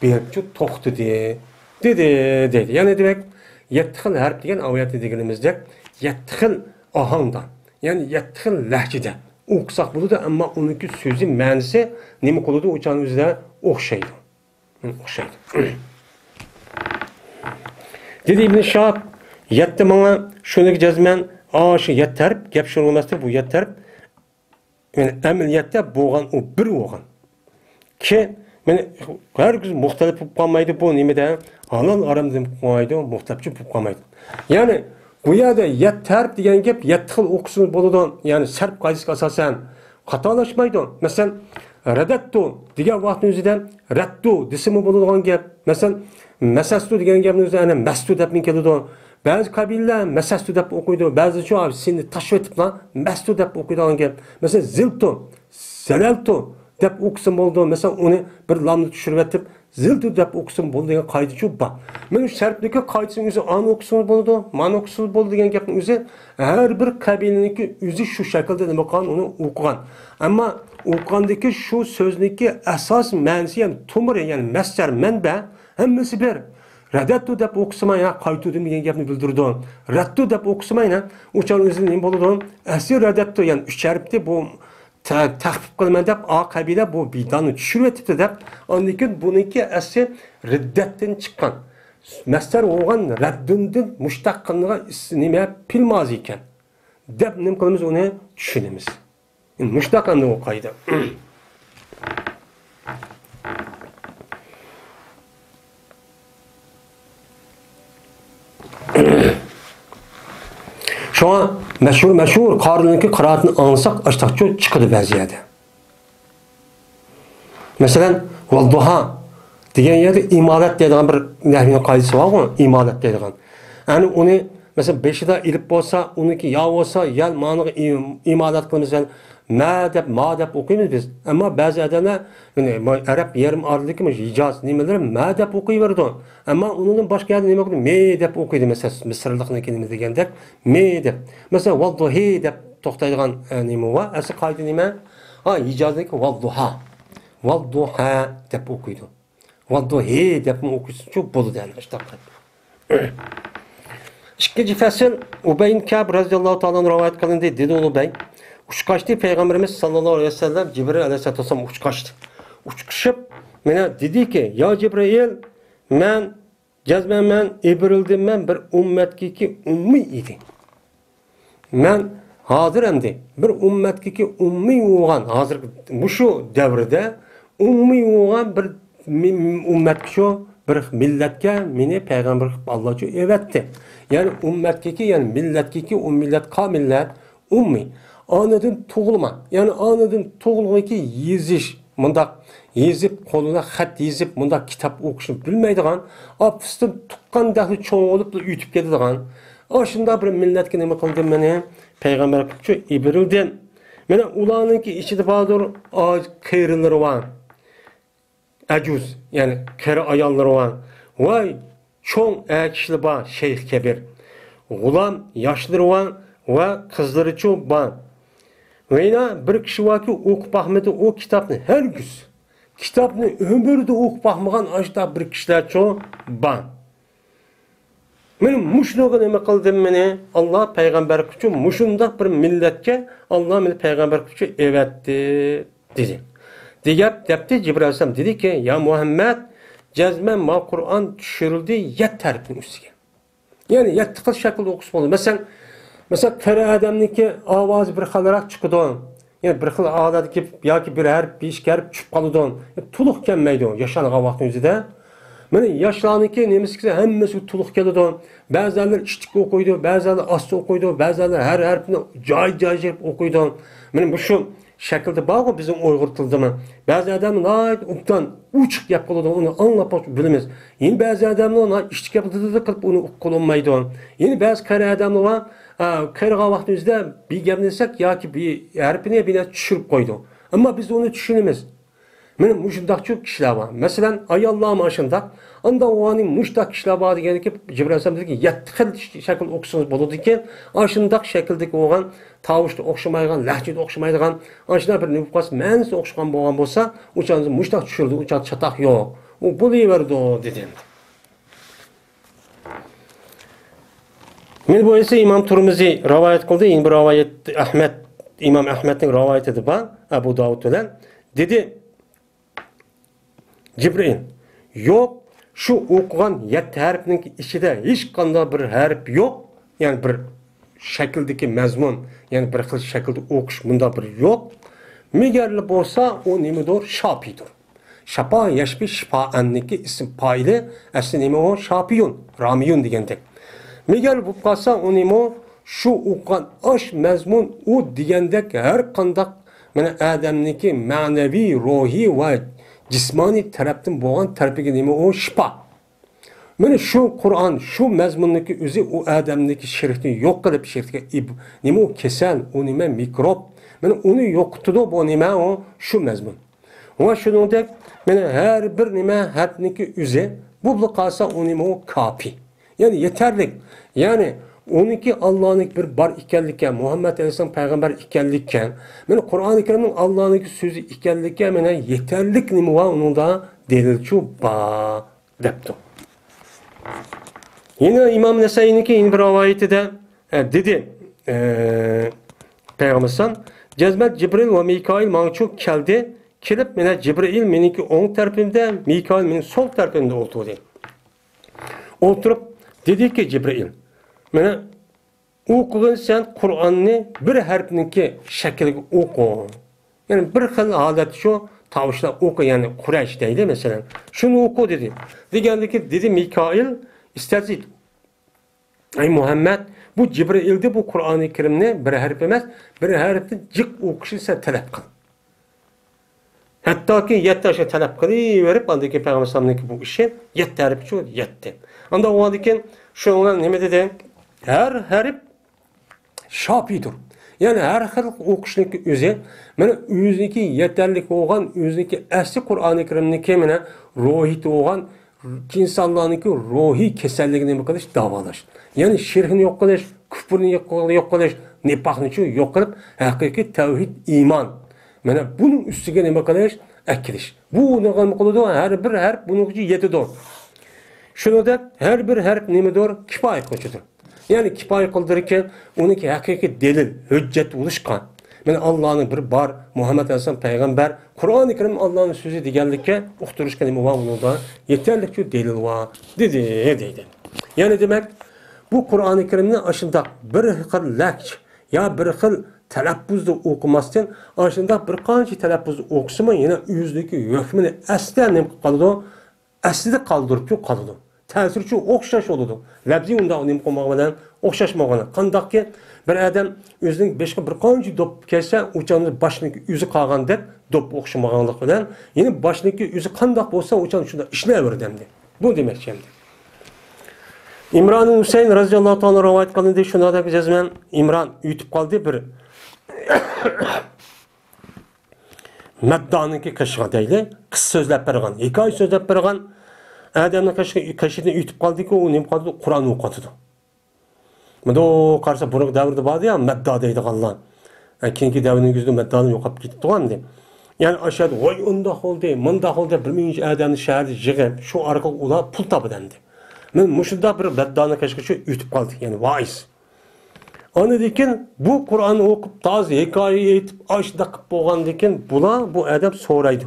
Berkçü toxtu dedi. Yani demek 7 xil harf degan ayet deganimizda 7 xil ahangda, yani 7 xil lahjada o'qisak bo'ladi, ammo uniki so'zi ma'nosi nima qiladi o'shaning o'zida o'xshaydi. Dedi İbn Shahab, 7 menga shuniki jazman, shu 7 harf gap shunilmasdir, bu 7 harf yani amaliyotda bo'lgan o bir bo'lgan. Ki herkes muhtelif yapmaydı bu nimede halal aramda yapmaydı muhtelifçi yapmaydı. Yani bu yerde yet terp diyen gap yet xil okusun boludan yani serp qaydasiga asasen xatolaşmaydı. Mesela redettu diyen vaqtın özüden reddu desimi boladigan gap. Mesela mesastu diyen gapning özüde ana mastu deb keladi. Bazı kabileler mesastu deb o'qiydi, bazı şu seni taşvetib lan mastu deb o'qiydigan gap. Mesela ziltu, zalaltu deb o'qisin bo'ldi. Masalan, uni bir lamni tushirib etib, zildu deb o'qisin bo'ldi degan qoida shu bor. Mana shu sarfniki qoidasining o'zi an o'qisin bo'ldi, man o'qisin bo'ldi degan gapning o'zi har bir qabilaniki o'zi shu shaklda nima qilgan, uni o'qigan. Ammo o'qigandagi shu so'zniki asos ma'nosi, ya'ni tumri, ya'ni masdar, manba hammasi bir. Radattu deb o'qisamay, qaytudim degan gapni bildirdi. Rattu deb o'qisamayna, o'char o'zi nima bo'ladi? Asli radattu, ya'ni 3 harfli bu taxfif qilman deb a qabila bu bidonni tushirib etibdi deb, ondan keyin buniki asli riddatdan chiqqan. Masdar bo'lgan raddundan mushtaq qilingan nima filmoz ekan. Deb nima qilamiz, uni tushunamiz. Mushtaq qanday o'qiydi? Şu an meşhur qorininki qiraatini anlasak açtaqcha chiqadi ba'zi yerda. Masalan, valduha degan yerda imolat deydigan bir nahviy qoidasi bor, imolat deydigan. Ya'ni uni mesela 5'da ilip bo'lsa, uniki ya bo'lsa, yal ma'noga imolat qilamiz. Ma deb, ma deb o'qiymiz biz. Ammo ba'zi odamlar, ya'ni arab yarim orlikmi, Hijoz nimalar ma deb o'qiyverdi. Ammo unining boshqa yerda nima qildi? Me deb o'qiydi, masalan, misrlikniki nima degandek, me deb. Masalan, valduhi deb to'xtaydigan nima va asli qoida nima? Ha, Hijozniki valduha. Valduha deb o'qiydi. Valduhi deb o'qiysa, shu bo'ladi yani ishtaqat. İkinci fasıl Ubay ibn Ka'b radhiyallohu ta'ala rivayet qilindi, dedi Ubay. Uçkaçtı Peygamberimiz sallallahu aleyhi ve sellem Cibril aleyhissalatu vesselam uçkaçtı. Uçkışıp bana dedi ki, ya Cibril, men ibrildim, men bir ümmetkiki ummi idim. Men hazır emdi bir ümmetkiki ummi olgan, hazır bu şu devrede ummi olgan bir ümmet şu bir milletke meni peygamber Allah şu evetti. Yani ümmetkiki, yani milletkiki, millet kamillet ummi. Anadan tuğulma. Yani anadan tuğulmaki yeziş. Mundaq yezip, koluna xat yezip, mundaq kitap okuşunu bilmeydiğen, apıstan tuqqan dahi çoğun olup da ütüp gedidiğen. Aşında bir milletki nima qildim meni? Peygamber kutçu ibrildim. Mene ulanınki içide bağdır kıyırları var. Acuz, yani kere ayalları var. Vay, çoğun kişili var, şeyh kebir. Ulan yaşları var ve kızları çoğu var. Veyna bir kişi var ki okup bakmadı o kitabını her gün. Kitabını ömürde okup bakmagan aşda bir kişiler çoğu var. Benim muşluğa neme kıldım beni? Allah peygamber küçü muşunda bir milletke Allah beni peygamber küçü evetti dedi. Diyip depti Cibril Aleyhisselam dedi ki ya Muhammed cezmen ma Kur'an düşürüldü yet terpin üstüge. Yani yet tıkıl şekilde okusu olur. Mesela kere adamniki avazı bir xalarak çıkıdı. Yani bir xil ağladaki ya ki bir her bir iş gelip çıp kalıdı. Tuluk gelmeydi o yaşanan vaktin yüzüde. Mene yaşlanınki nemisi hemmesi tuluk geldi. Bazıları içtik okuydu, bazıları aslı okuydu, bazıları her harfini cay okuydu. Mene bu şu şekilde bağlı bizim Uygur tilde mi? Bazı adamlar uktan uçuk yapıldı onu anlamak bilmez. Yine bazı adamlar içtik yapıldı kılıp onu kullanmaydı. Yine bazı kare adamlar var. Kayırga vaktimizde bir gelmesek ya ki bir harfine bile düşürüp koydu. Ama biz onu düşünemiz. Benim muşundak çok kişiler var. Mesela ayallahım aşındak. Anda o anın muştak kişiler var diyene ki Cibril Aleyhisselam dedi ki yetkil şekil okusunuz buludu ki aşındak şekildeki olan tavuşta okşamaygan, lahcede okşamaygan aşına bir nüfukas mensi okşagan boğan bolsa uçağınızı muştak düşürdü, uçak çatak yok. O buluverdi o dedim. Men bu ise İmam Turmuzi rivayet kıldı. Yine bir rivayet İmam Ahmet'in rivayet edip Abu Davud bilen dedi Cibril yok şu okugan 7 harfning içinde hiç qanday bir harf yok. Yani bir şekildeki mezmun, yani bir xil şekilde okuş bunda bir yok. Megerli bolsa o nimidir? Şapidir. Şapa yaşpi şifaanniki isim faili asli nimi o? Şapiyun, ramiyun degandek. Megal bu qalsa onimo şu o'qigan aş mazmun u degandek har qandaq mana odamniki ma'naviy, ruhiy va jismoniy tarafdan bo'lgan tarafiga nima o shifa. Mana shu Qur'on shu mazmunniki o'zi u odamniki shirkni yo'q qilib shirkga nima o kasal, u nima mikrob. Mana uni yo'qitdi bu nima o shu mazmun. Ve şuningdek mana her bir nima harfniki o'zi bu qalsa uni kafi. Yani yeterli. Yani 12 Allah'ın bir bar ekanligiga, Muhammed Aleyhisselam payg'ambar ekanligiga, mana Qur'oni Karimning Allah'ning so'zi ekanligiga mana yeterlik nima va uningda delilchu ba debdi. Yine İmam Nesai'ninki bir rivayetinde dedi Peygamberimiz Cezmet Cibril ve Mikail mançuk geldi. Kelip mene Cibril meniki on tarafımda, Mikail menin sol tarafımda oturdu. Oturup dedi ki Cibril, mene okugun sen Kur'an'ı bir harfninki şekilde oku. Yani bir xil halat şu tavışla oku yani Kureyş deydi mesela. Şunu oku dedi. Degandiki dedi Mikail isterse ey Muhammed bu Cibril'de bu Kur'an-ı Kerim'ne bir harf emez, bir harfni cık okuşuysa talep kıl. Hatta ki 7 yaşa talep kılıverip andaki Peygamber sallallahu bu işi 7 harf şu 7. Anda o adiki şu olan ne dedi? Her harf şapidir. Yani her xil okuşniki özü, mana o'ziniki yeterlik bo'lgan, o'ziniki asli Qur'oni Karimniki mana ruhiyati bo'lgan insonlarniki ruhiy kasalligini nima qilish, davolash. Yani shirkni yo'q qilish, kufrni yo'q qilish, nifaqni yo'q qilib, haqiqiy tavhid, iymon. Mana buning ustiga nima qilish, akilish. Bu nima qiladi? Har bir harf buning uchun yetadi. Shuningdek, her bir harf nimadir? Kifoya qiluvchidir. Yani kifoya qildirgan, uniki haqiqiy delil, hujjat bo'lishgan. Mana Allohning bir bar, Muhammed Aleyhisselam payg'ambar, Qur'oni Karim Allohning so'zi deganlikka uqtirishga nima bor unda? Yetarli delil bor dedi. Yani demek bu Qur'oni Karimni ashundaq bir xil lak ya bir xil talaffuzda o'qimasdan, ashundaq bir qancha talaffuzda o'qisimi, yana o'zidagi hukmini aslan nima qiladi? Aslida qoldirib qoladi. Ta'sirchi o'xshash bo'ladi. Labzi unda uning qilmog'idan o'xshashmog'ini. Qandaqki bir odam o'zining beshga bir qancha dop kelsa, o'chani boshniki o'zi qolgan deb dop o'xshamaganlik bilan, yana boshniki o'zi qandoq bo'lsa, o'chan shunda ishlayverdi endi. Bu demak endi. İmran Hüseyin radhiyallohu ta'ala rivoyat qildi, shunda deb jazman İmran yutib qoldi bir Maddaniki qishga deyli, qis so'zlab bergan, hikoya so'zlab bergan Adamning qishini yutib qoldi-ku, u nima qildi? Qur'on o'qitdi. Mendo qarsa buraq davrda bordi ya, madda deydiganlar. Keyingi davrning yuzida maddani yo'qolib ketibdi endi. Yani aşağıda voy unda oldu, munda oldu, bilmeyiz adamni shaharda yig'ib, shu orqali ular pul topadi endi. Men mushunda bir maddani qishga yutib qoldik, yani voiz. Ondan bu Qur'onni o'qib, toza hikoya aytib, ashda qilib bo'lgandan keyin bular bu adam so'raydi.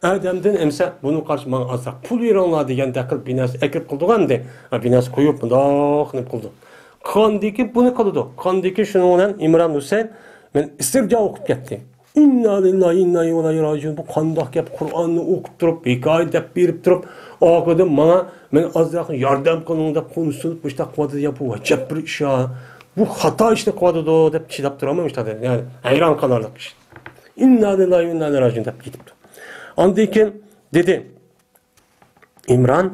Adamdan emsa bunu qarşı bana azroq pul beringlar degan taqib binas akib qildi-ganda, binas qo'yib bundoq qilib qildi. Qandiki buni qildi. Qandiki shuning bilan İmran Hüseyin men istirja o'qib ketdim. İnna lillahi inna ilayhi raciun. Bu qandoq gap Qur'onni o'qib turib, hikoya deb berib turib, oqidim mana men azroq yordam qiling deb qo'nusunib bushta qildi deb bu vajib bir ish. Bu xato ishni qildi deb chidab turaman işte. Yani hayron qolarlik ish. Inna lillahi inna ilayhi raciun deb ketibdi. Andayken dedi İmran,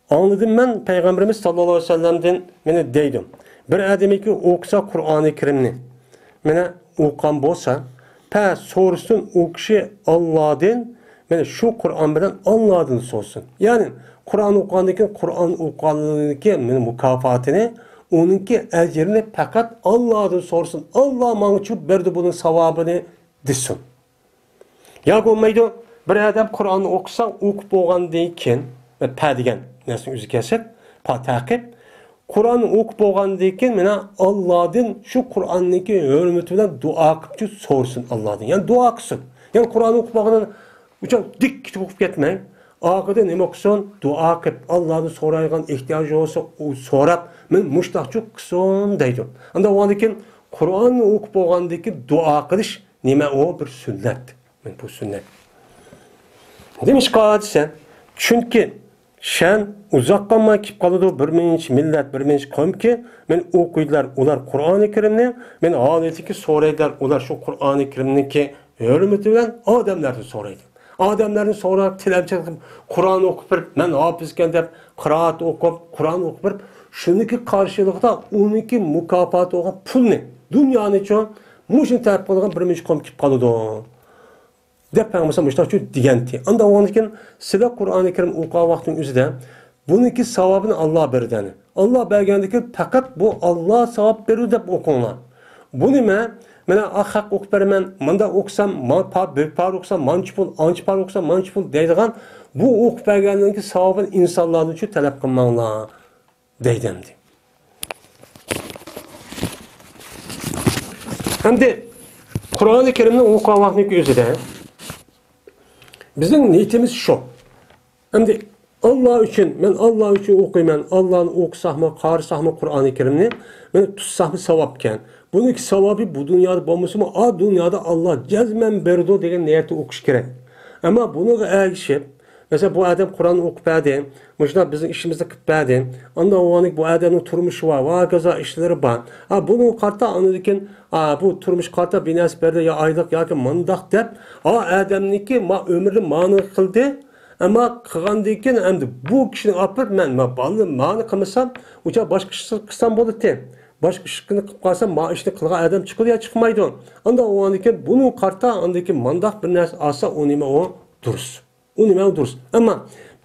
anladım ben Peygamberimiz sallallahu aleyhi ve sellem'den mene deydim. Bir adamiki okusa Kur'an-ı Kerim'ni, mene okuyan bolsa, sorusun o kişi Allah'dan, mene şu Kur'an bilen Allah'dan sorsun. Yani Kur'an okuyandıkken Kur'an okuyandıkken mene mükafatını, onunki ecrini fakat Allah'dan sorsun. Allah mançup verdi bunun savabını desin. Ya olmaydı. Bir adam Kur'an'ı okusa, okup bo'lgandan keyin pa degan narsani o'zi kelsak, pa taqib Kur'an'ı okup bo'lgandan keyin mana Allohdan shu Qur'onniki hurmati bilan duo qilib so'rsin Allohdan. Yani duo qilsin. Yani Kur'an'ı okup bo'lgandan uchun dik o'qib ketmang. Oxirida nima qilsin? Duo qilib Allohdan so'raydigan ehtiyoji bo'lsa, u so'rab, men mushtaqchi qilsin deydi. Unda undan keyin Kur'an'ı okup bo'lgandan keyin duo qilish nima o bir sunnat. Men bu sunnat. Demiş qadisen. Çünkü şen uzak qalmay kip qaladı bir minç millet, bir minç qavm ki men o'qiydilar ular Qur'oni Karimni, men holatiki so'raydilar ular shu Qur'oni Karimniki hurmati bilan odamlarni so'raydi. Odamlarni so'rab tilabcha qilib Qur'on o'qib bir men hofizkan deb qiroat o'qib, Qur'on o'qib bir shuniki qarshiligida uniki mukofoti bo'lgan pulni dunyoning uchun mushun tarif qilgan bir minch qavm kip qaladı. deb Peygamber müştachu deganti. Anda ondan keyin sizlar Qur'oni Karim o'qigan vaqtning o'zida buniki savobini Alloh beradi. Alloh bergandiki faqat bu Alloh savob beradi deb o'qinglar. Bu nima? Mana haq o'qib beraman, menda o'qsam, bir par o'qsam, manchi pul, anchi par o'qsam, manchi pul deydigan bu o'qib bergandan keyin savobini insonlardan uchun talab qilmanglar deydi. Hamda Qur'oni Karimni o'qigan vaqtning o'zida bizning niyatimiz shu. Hamda Allah için, men Allah için okuyman, Allah'ın okusahmı, qarısahmı Qur'oni Karimni, men tutsahmı savabken. Buniki savabı bu dünyada olması mı? A dünyada Allah cezmen berdi degan niyeti okuş kerak. Ama bunu ergişip, mesela bu adam Kur'an okup berdi, müşna bizim işimizde kıp berdi. Anda o anlık bu adamın turmuşu var, var gaza işleri var. Bunu karta anladıkken, bu turmuş karta binas berdi ya aylık ya ki mandak dep, adamniki ömrü manı kıldı. Ama qilgandan keyin endi bu kishini olib men mani qilmasam, o'sha boshqa ish qilsam bo'ladi. Boshqa ishni qilib qolsam, ma ishni qilgan odam chiqadi yo chiqmaydi. Unda o'g'andan keyin buni qarta, undan keyin mandaq bir narsa olsa, u nima o durust. U nima durust. Ammo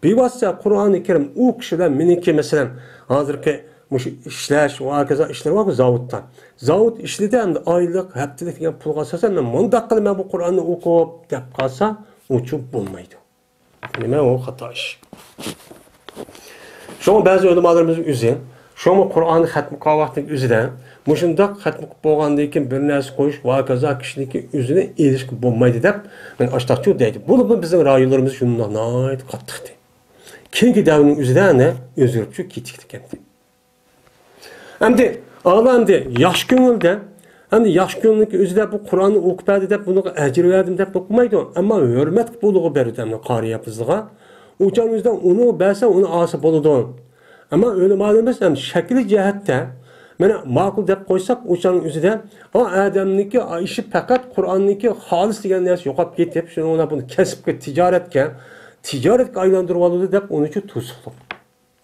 bevosita Qur'oni Karim u kishilar meniki masalan, hozirgi mush ishlash va hokazo ishlar bor zavodda. Zavod ishlida endi oylik, haftalik degan pulga asosan men mandaq qilaman bu Qur'onni o'qib deb qolsa, o'chib bo'lmaydi. Nima o xato ish. Şoň ba'zi ulamolarimiz o'zi, şoň Qur'onni xatm qilgan vaqtning o'zida, mushundaq xatm qilib bo'lgandan keyin bir narsa qo'yish va kaza kishiniki o'zini elishib bo'lmaydi deb men oshtoqchi deydi. Bu bizning rayonlarimiz shundan nayt qattiqdi. Keyingi davrning o'zida ana o'zgarib ketdi ekan. Endi Allah'ımda yaş ko'ngilda Hani yaş günlük özüde bu Kur'an'ı okup berdi dep bunu ecir verdim dep okumaydı. Ama hürmet buluğu berdi qari yapızlığa. Uçan yüzden onu berse onu asıp oludu. Ama öyle malumuz hem şekli cihette mana ma'qul dep koysak uçan yüzüde o adamniki işi fakat Kur'an'niki halis degan narsa yo'qolib ketib, şunu ona bunu kasbga ticaretga aylantirib oldi dep onun için to'siqlik.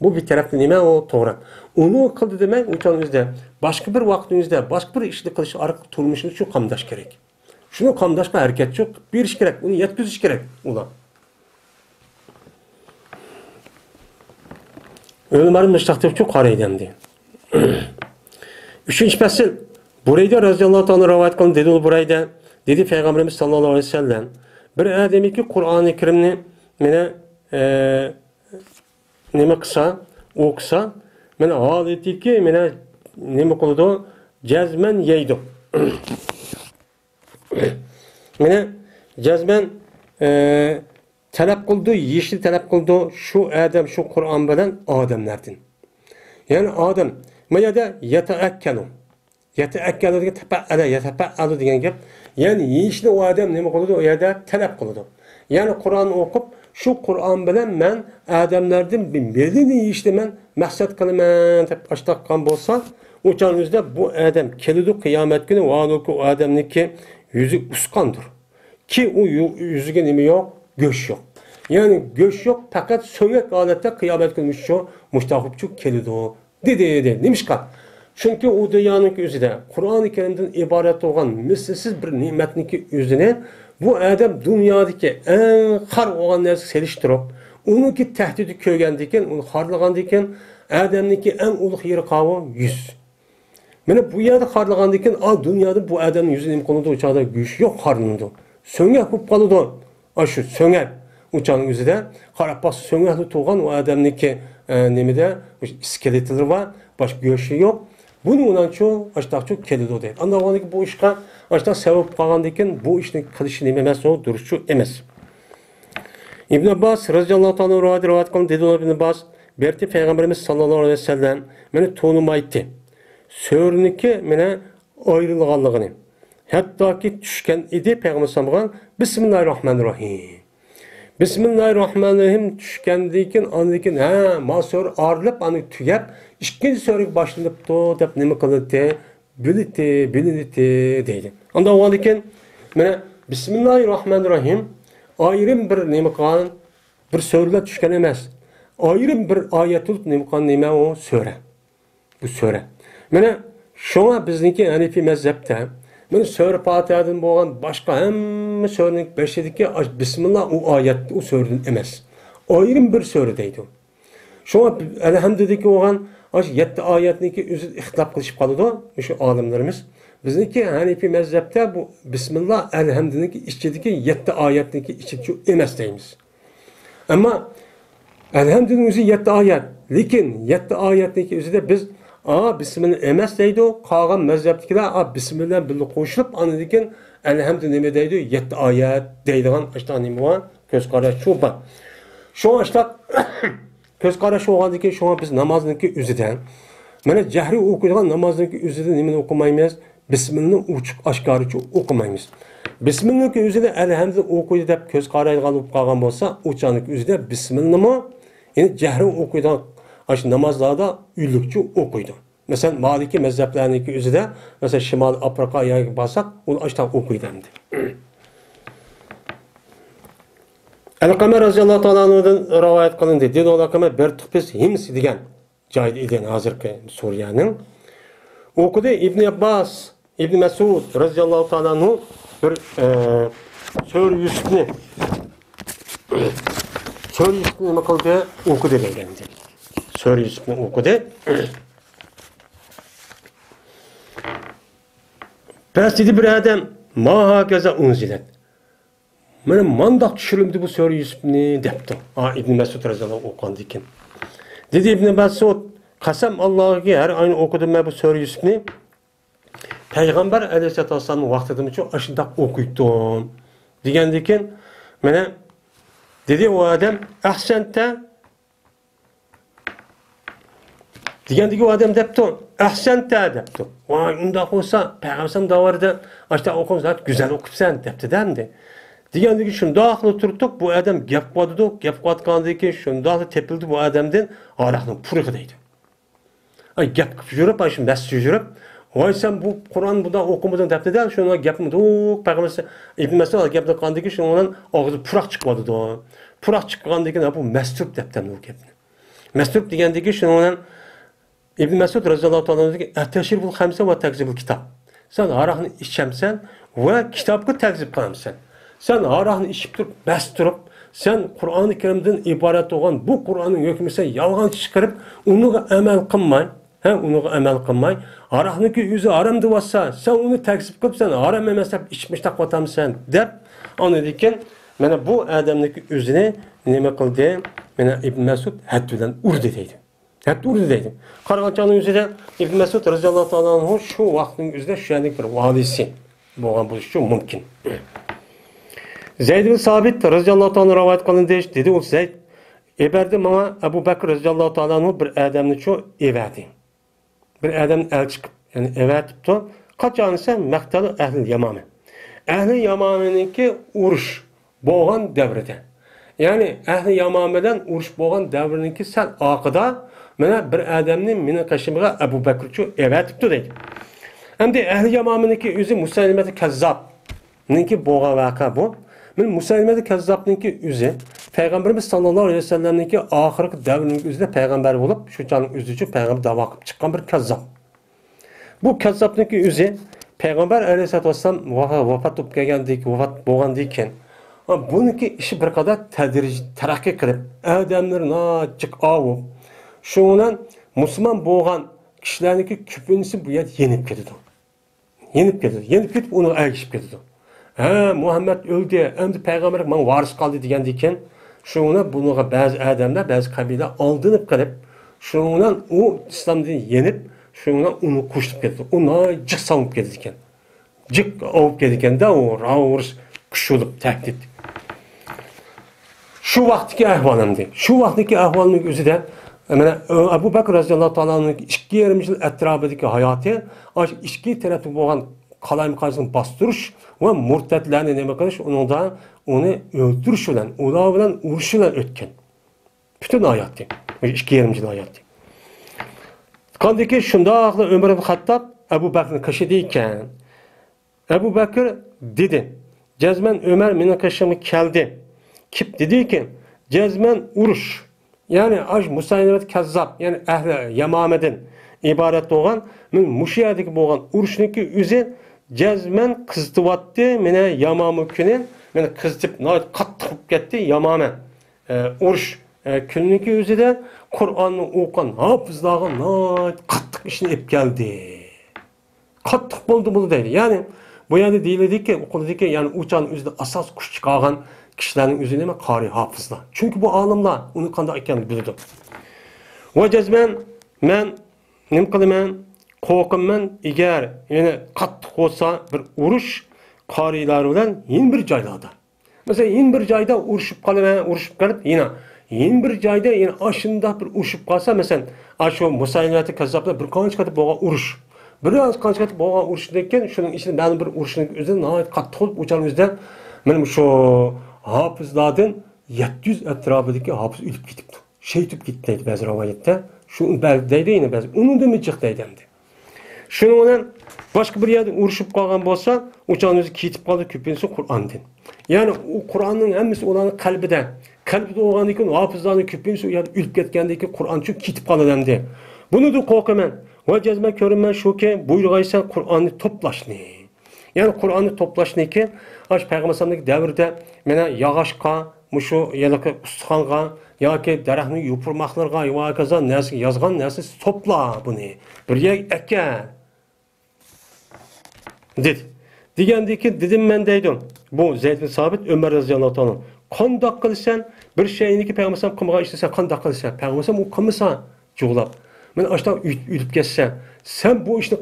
Bu bir taraftan nima o to'g'ri. Onu qildi demak, o'shaningizda boshqa bir vaqtingizda boshqa bir ishni qilish orqali turmushni uchun qamdash kerak. Shuni qamdashga harakat yo'q, berish kerak, uni yetkazish kerak ular. O'lmarim mustaqil uchun qaraydi. 3-fasl Burayda roziyallohu anhu rivoyat qildi dedi Burayda. Dedi Peygamberimiz sallallohu alayhi vasallam bir odamiki Qur'oni Karimni meni nima qilsa, o'qisa, mana holatiki mana nima qiladi? Jazman yeydi. Mana jazman talab qildi, yeyishni talab qildi shu odam shu Qur'on bilan odamlardan. Ya'ni odam mayada yataakkalu. Yataakkalu degan yatafa'alu degan gap. Ya'ni yeyishni o odam nima qiladi? O yerda talab qiladi. Ya'ni Qur'onni o'qib şu Kur'an bilen men adamlardan birini yeyishni men maqsad qilaman deb açtaqan bo'lsa, o'shaningizda bu adam keladi qiyomat kuni va o adamniki yüzü usqandir. Ki o yüzüge nima yo'q, go'sht yo'q. Ya'ni go'sht yo'q, faqat so'ngak holatda qiyomat kuni shu mushtaqibchi keladi. Dedi. Nimishqa? Chunki u dunyoning o'zida Qur'oni Karimdan iborat bo'lgan mislsiz bir ne'matniki o'zini bu adam dünyadaki en xar olan narsa selishtirib, uniki tahdidi ko'rgandikan, uni xorlagandikan, adamniki en ulug' yeri qavi yuz. Mana bu yerda xorlagandikan, dunyoda bu adamning yuzini nima qiladi? O'chada go'sht yo'q, xorlandi. So'ngak bo'lib qoladi. Shu so'ngak o'chaning o'zida qarab bas so'ngakli tug'an o adamniki nimada iskeletlar var, boshqa go'shti yo'q. Bunu onanço açtaqço kelidi deydi. Anda oğandaki bu işqa açtaq sebep qalğandikin bu işni qilishi nima emas, o duruşçu emas. İbn Abbas radhiyallohu anhu rivoyat qilgan dedi İbn Abbas, berti Peygamberimiz sallallohu alayhi vasallam meni to'nimaydi. So'rniki meni ayrılganligini. Hattoki tushgan edi Peygamber sallallahu Bismillahirrahmanirrahim. Bismillahirrahmanirrahim tushgandan keyin andikin masor arilib ani tugab ikkinchi so'rga boshlanibdi deb nima qildi? Bilindi deydi. Unda o'g'andikin mana Bismillahirrahmanirrahim ayrim bir nima qilgan bir so'rlar tushgan emas. Ayrim bir oyatul nima qilgan nima o so'ra. Bu so'ra. Mana shunga bizniki Hanifi mazhabda Mana Sura Fatiha'dan bo'lgan boshqa hamma suraning beshidagi bismillah u oyat u suradan emas. Ayrim bir sura deydi. Şuna elhamdülillah olan 7 oyatniki o'zi ixtilof qilishib qoladi o'sha olimlarimiz. Bizniki Hanifi mazhabda bu bismillah elhamdülillah ichidagi 7 oyatniki ichida emas deymiz. Ammo elhamdülillah o'zi 7 oyat, lekin 7 oyatniki o'zida biz bismillah emas deydi, qolgan mazhabdagilar bismillah bilan qo'shilib, undan keyin elhamdülillah nima deydi? 7 oyat deydigan ashta nima bor? Ko'z qarash shu bor. Shu ashta ko'z qarash bo'lgandan keyin shunga biz namozniki o'zidan mana jahriy o'qiydigan namozniki o'zida nimani o'qimaymiz? Bismillah ochiq oshkoricha o'qimaymiz. Bismillahning o'zida alhamdulillah o'qiydi deb ko'z qaraydigan bo'lib qolgan bo'lsa, o'chaning o'zida bismillahmi? Ya'ni jahriy o'qiydigan ash namozlarda uylikcha o'qiydi. Masalan, Maliki mazhablarniki o'zida, masalan, Shimol Afrikaga borsak, uni ashtan o'qiydi endi. Al-Qamar roziyallohu ta'ala anhudan rivoyat qilindi. Dedi Al-Qamar bir tuqpis Hims degan joyda edi hozirgi Suriyaning. O'qidi Ibn Abbas, Ibn Mas'ud roziyallohu ta'ala anhu bir Sur Yusufni nima qildi? O'qidi degandi. Sur Yusufni o'qidi. Pes dedi bir adam ma hakaza unzilat. Mana mandaq tushirildi bu Sur Yusufni debdi. İbn Mas'ud roziyallohu o'qandi ekan. Dedi Ibn Mas'ud, qasam Allohga har oyni o'qidim men bu Sur Yusufni. Payg'ambar alayhissalom vaqtida shundoq o'qiydim. Degandan keyin mana dedi o adam ahsanta degandagi o adam debdi. Ahsanta debdi. Voy, undaq bo'lsa payg'ambar davrida ashta o'qimsat güzel o'qibsan debdi demdi. Degandagi shundoqli turdik, bu adam gap qildi, gap qilgandan keyin shundoqli tepildi bu odamdan aroqning purig'i deydi. Ay gap qilib yurib, shu masjidga yurib, voy sen bu Qur'on bunda o'qimading debdi-da, shuna gapni payg'ambar Ibn Mas'ud gap qilgandan keyin shundan og'zi puroq chiqmadi. Puroq chiqqandan keyin bu masjid debdi bu gapni. Masjid degandagi shundan Ibn Mas'ud roziyallohu ta'ala anhu at-tashribul khamsa va takzibul kitob. Sen aroqni ichamsan va kitobga takzib qilamsan. Sen aroqni ichib turib, bas turib, sen Qur'oni Karimdan iborat bo'lgan bu Qur'onning hukmini sen yolg'on chiqarib, uniga amal qilmay, aroqniki o'zi harom deb olsa, sen uni takzib qilib, sen harom emas deb ichmishda qotamsan deb, ondan keyin mana bu odamniki o'zini nima qildi? Mana Ibn Mas'ud hadd bilan urdi deydi. Hadd urdi deydi. Qarag'anchaning o'zida Ibn Mas'ud roziyallohu ta'ala anhu shu vaqtning o'zida shuning bir valisi bo'lgan bo'lishi mumkin. Zayd ibn Sabit roziyallohu ta'ala rivoyat qilindi dedi u Zayd eberdi menga Abu Bakr roziyallohu ta'ala bir odamni cho everdi. Bir odam elchi ya'ni evatibdi. Qachonsa maqtali ahli Yamama. Ahli Yamamaniki urush bo'lgan davrida. Ya'ni ahli Yamamadan urush bo'lgan davriniki sal oqida mana bir odamni meni qashimga Abu Bakr cho evatibdi deydi. Endi ahli Yamamaniki o'zi Musaylimati Kazzab ninki bo'lgan voqea bu. Men Musaylimati Kazzabniki o'zi Payg'ambarimiz sallallohu alayhi vasallamniki oxirgi davrining o'zida payg'ambar bo'lib, shu chog'ning o'zicha payg'ambar da'vo qilib chiqqan bir kazzab. Bu kazzabniki o'zi payg'ambar alayhisolatu vasallam vafot bo'lib kelgandek, vafot bo'lgandan keyin buniki ishi bir qadar tadrijiy taraqqiy qilib, odamlarni chiq avib, shundan musulmon bo'lgan kishilarniki ko'pincha bu yerda yenib ketdi. Yenib ketib uni ergishib ketdi. Muhammed öldü, endi payg'ambar men varis qoldi degandan keyin shuni bunga ba'zi odamlar, ba'zi qabilalar oldinib qilib, shundan u islomdan yenib, shundan uni qo'shib ketdi. Uni jiq solib ketdi ekan. Jiq olib ketdi ekanda u ravurs kushulib tahdid. Shu vaqtdagi ahvolimda, shu vaqtdagi ahvolning o'zida mana Abu Bakr roziyallohu ta'alaning 2,5 yil atrofidagi hayoti, ikki tarafli bo'lgan qalaymiqasini bostirish va murtadlarni nima qilish, undan uni o'ldirish bilan, ular bilan urush bilan o'tgan. Butun hayotda, 2,5 yil hayotda. Qandiki shundoqli Umar ibn Xattob Abu Bakrni qashidi ekan. Abu Bakr dedi, "Jazman Umar meni qashimga keldi." Kip dedi ki, "Jazman urush." Ya'ni Musaylimat Kazzab, ya'ni ahli Yamamadan iborat bo'lgan, men mushiyadagi bo'lgan urushniki o'zi cazmen kızdıvattı mene yamamı künen mene kızdıp qattiq bo'lib ketdi yamamen urush kunninki o'zida Qur'onni o'qigan hofizlarga qattiq ishni olib keldi. Qattiq bo'ldi bu deydi. Ya'ni bu yerda deyiladiki, o'qiladiki, ya'ni o'chan o'zida asos kuch chiqargan kishilarning o'zi nima? Qori hofizlar. Chunki bu olimlar uni qanday ekanini biladi. Va jazman men nim qilaman? Qo'rqaman agar yana qattiq bo'lsa bir urush qorilar bilan yin bir joylarda. Mesela yin bir joyda urushib qolib yana yin bir joyda yana ashunda bir urushib qolsa, mesela shu Musaylati kazzoblar bir qancha qatib bo'lgan urush. Biraz qancha qatib bo'lgan urushdan keyin shuning ichida ma'lum bir urushning o'zi nihoyat qattiq bo'lib o'chalmizda mana shu hofizlardan 700 atrofidagi hofiz o'lib ketibdi. Shaytib ketdi deydi ba'zi rivoyatda. Shu deydi yana ba'zi undan michiq deydi endi. Shuning bilan boshqa bir yerda urushib qolgan bo'lsa, o'chan o'zi ketib qoldi ko'pincha Qur'ondan. Ya'ni u Qur'onning hammasi ularning qalbida bo'lgandan keyin hofizlarning ko'pincha u yerda o'lib ketgandan keyin Qur'on shu ketib qoladi endi. Buni da qo'rqaman. Va jazma ko'raman shuki, buyurg'aysan Qur'onni to'plashni. Ya'ni Qur'onni to'plashniki, ash payg'ambarlik davrida mana yog'ochqa, mushu yalaqi ustixonga yoki daraxtning yopirmoqlarga va kaza narsa yozgan narsa to'pla buni. Birga aka dedi. Degandiki dedim men deydim. Bu Zeyd bin Sabit Ömer radhiyallohu anhu. Qandoq qilsan bir shayniki payg'ambar qilmagan ishlasa qandoq qilsan? Payg'ambar u qilmasa jo'lab. Men ashta uyib ketsa, sen bu ishni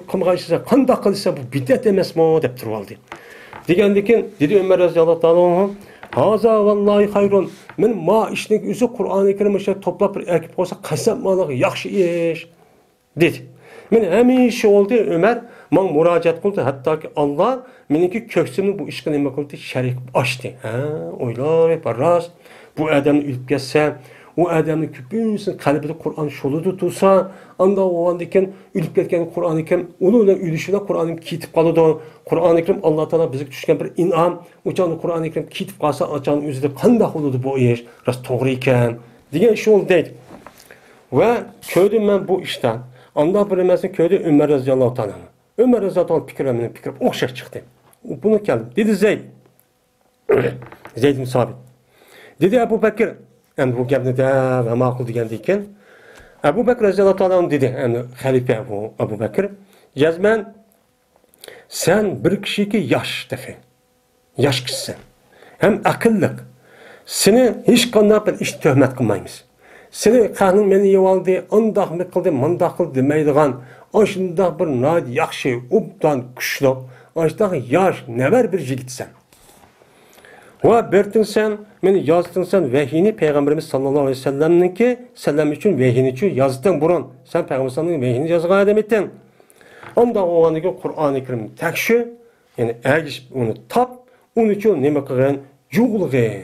qilmagan ishlasa qandoq qilsan bu bid'at emasmi deb turib oldi. Degandikin dedi Ömer radhiyallohu anhu, "Haza vallahi hayrun." Men ma ishning o'zi Qur'oni Karimni to'plab bir akib qo'ysa qasam malaga yaxshi ish dedi. Men hamisha oldu Ömer men murojaat qildi, hattoki Alloh meniki ko'ksimni bu ishga nima qildi? Sharik ochdi. Ha, o'ylab paras bu odamni uyib ketsa, u odamni ko'pincha qalbida Qur'on shuludi tursa, anda o'g'andikin uyib ketgan Qur'oni Karim uning uyishida Qur'onim ketib qoladi. Qur'oni Karim Alloh taolo bizga tushgan bir in'om. O'chani Qur'oni Karim ketib qolsa, o'chan o'zida qanday bo'ladi bu ish? Rost to'g'ri ekan degan shul deydi. Va ko'rdim men bu ishdan. Anda bir emasini ko'rdi Ömer radhiyallohu anhu. Ömer radhiyallohu anhu fikri o'xshash chiqdi. Buni keldi. Dedi Zeyd bin Sabit. Dedi Abu Bakr, endi bu gapni da ma'qul degan ekan. Abu Bakr radhiyallohu anhu dedi, endi xalifa Abu Bakr, "Yazman sen bir kishiki yosh defi. Yosh kishsan. Hem aqlliq. Seni hech qanday bir ish tuhmat qilmaymiz. Seni qanun meni yevaldi, undaq mı qildi, mundaq qildi demaydigan, oshundaq bir yaxshi, ubdan kuchli, oshundaq yosh, nevar bir yigitsan. Va bertinsan, meni yozdinsan vahiyni Peygamberimiz sallallohu alayhi vasallamninki, sallam uchun vahiyni uchun yozding burun. Sen Peygamberning vahiyni yozgan odam etin. Unda o'g'aniga Qur'oni Karim takshi, ya'ni agish uni top, uni uchun nima qilgan? Yo'qligi.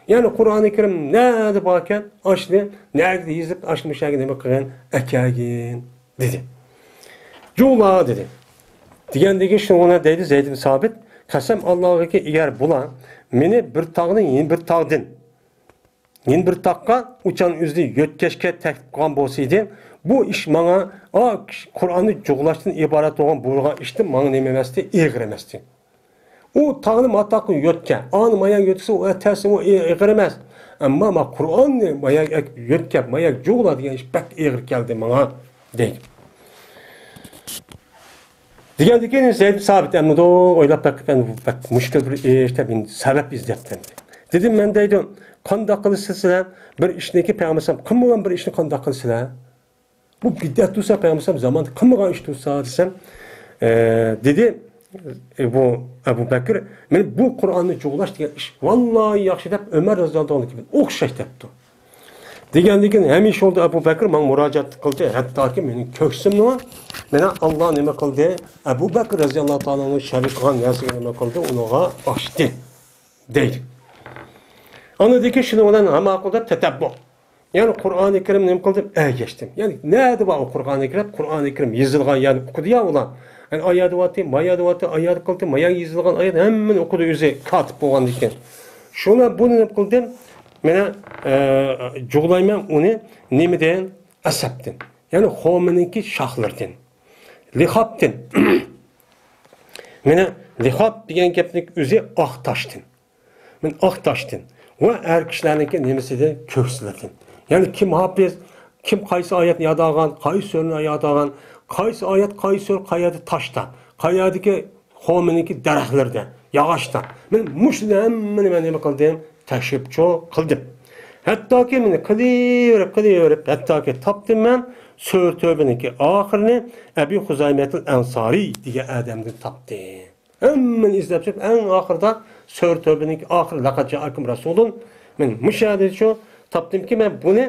Yani Qur'oni Karim nerede bakan? Aşlı, nerede yazıp aşmışaga nima qilgan? Akagin dedi. Yo'la dedi. Degandagi shuni deydi Zeyd bin Sabit, qasam Allohga agar bular meni bir tog'ni yin bir tog'din. Yin bir taqqa uchan o'zini yo'tkashga taklif qilgan bo'lsa edi, bu ish menga Qur'onni jo'g'lashdan iborat bo'lgan bo'lgan ishni menga nima emasdi, eg'ir emasdi. O tağını matakı yotken, anı mayak yotksa o tersi o eğir emez. Ama Kur'an'ı mayak yotken, mayak joğla diyen iş pek eğir geldi bana değil. Diyen dikenin Zeyd sabit emni de oylap ben müşkül bir işte bir sebep izlettim. Dedim ben deydim, kanda kılısılar bir işindeki peygambersem, kımıgan bir işini kanda kılısılar. Bu biddet dursa peygambersem zaman kımıgan iş dursa desem, dedi, bu Abu Bakr, men bu Qur'onni jo'g'lash degan ish vallahi yaxshi deb Ömer radhiyallohu anhu gibi o'xshash debdi. Degandan hamisha oldu Abu Bakr men murojaat qildi, hattoki mening ko'ksimni mena Alloh nima qildi? Abu Bakr radhiyallohu anhu sharik qilgan narsaga nima qildi? Unaga ochdi deydi. Anadaki shuni bilan ma'qulda tatabbu. Ya'ni Qur'oni Karim nima qildi? Geçtim. Ya'ni nada bu Qur'oni Karim? Qur'oni Karim yozilgan, ya'ni o'qidi ya ular. Yani ayet vatı, ayet kıldı, mayak yazılgan ayet hemen okudu özü katip boğan diken. Şuna bunu ne kıldım? Mene joğlayman onu nemeden asaptın. Yani homininki şahlardan. Lihabdın. Mene lihab degan gapning o'zi oq toshdan. Men oq toshdan va er kishilarniki nimasida ko'ksiladi. Ya'ni kim hafiz, kim qaysi oyatni yod olgan, qaysi surani yod olgan, qaysi oyat, qaysi sur qayerda toshda, qayerdagi xo'miniki daraxtlarda, yog'ochda. Men mushuni hammani men nima qildim? Tashibcho qildim. Hattoki meni qilaverib, hattoki topdim men Sur Tövbeniki oxirini Abi Huzaymetul Ansari degan odamdan topdim. Hammani izlab chiqib, eng oxirida Sur Tövbeniki oxiri laqad ja'akum rasulun men mushahadacho topdimki men buni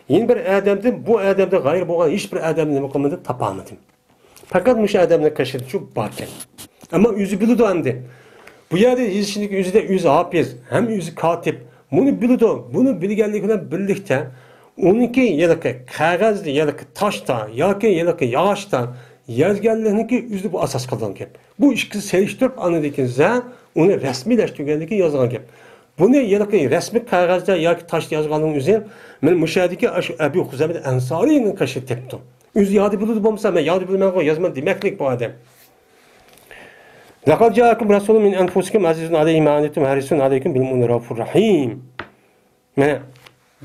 yeni bir odamdan bu odamda g'ayr bo'lgan hech bir odamni nima qilmadim, topolmadim. Faqat mush odamni kashidi shu bor ekan. Ammo o'zi biladi endi. Bu yerda yezishiniki o'zi hafiz, ham o'zi kotib. Bunu biladi. Bunu bilganlik bilan birlikda uniki yalaqi qog'ozda, yalaqi toshda yoki yalaqi yog'ochda yozganlikniki o'zi bu asos qilgan gap. Bu ikkisi selishtirib anadikinsa uni rasmiylashtirganligi yozgan gap. Buni yalaqi rasmiy qog'ozda yoki toshda yozganning o'zi men mushadiki shu Abi Huzaymet Ansarining qashi tepdim. O'zi yodi biladi bo'lmasa men yodi bilmayman yozman demaklik bu odam. Laqad ja'akum rasulun min anfusikum azizun alayhi ma antum harisun alaykum bil mu'minina raufur rahim. Mana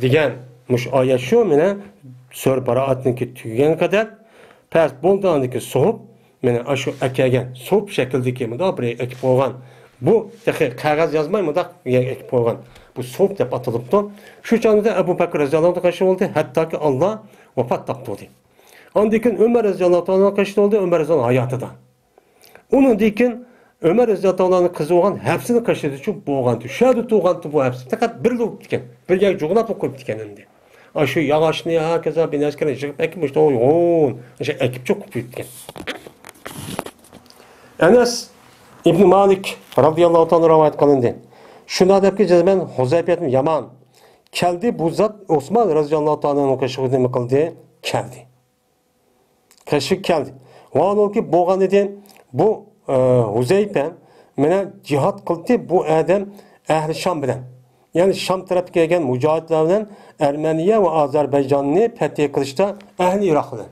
degan mush oyat shu mana sur baroatniki tugagan qadar past bo'lganligi so'p mana shu akagan so'p shakldagi bunday bir ekib qo'ygan. Bu qog'oz yozmay bunday ekib qo'ygan. Bu so'p deb atalibdi. Shu chog'da Abu Bakr roziyallohu anhu qarshi bo'ldi, hattoki Alloh vafot topdi. Ondan keyin Umar roziyallohu anhu qarshi bo'ldi, Umar roziyallohu hayotida. Undan keyin Ömer Reziyatallah'ın kızı olan hepsini kaçırdı çünkü boğantı. Şöyle tuğantı bu hepsi. Fakat bir luk diken. Bir yer cuğunat okuyup dikenindi. Aşı yağaçını herkese bir neskere çıkıp ekip işte o yoğun. İşte ekip çok okuyup diken. Enes İbn Malik radıyallahu ta'ala rivayet kılındı. Şuna da ki cezmen Huzeyfet'in Yaman. Keldi bu zat Osman radıyallahu ta'ala'nın kaşığı mı kıldı? Keldi. Kaşık geldi. O an ki boğan dedi bu Huzeyfe mene cihat kıldı bu adam ehli Şam bilen. Yani Şam tarafı gelgen mücahitlerden Ermeniye ve Azerbaycan'ı fetih kılıçta ehli Irak'lı.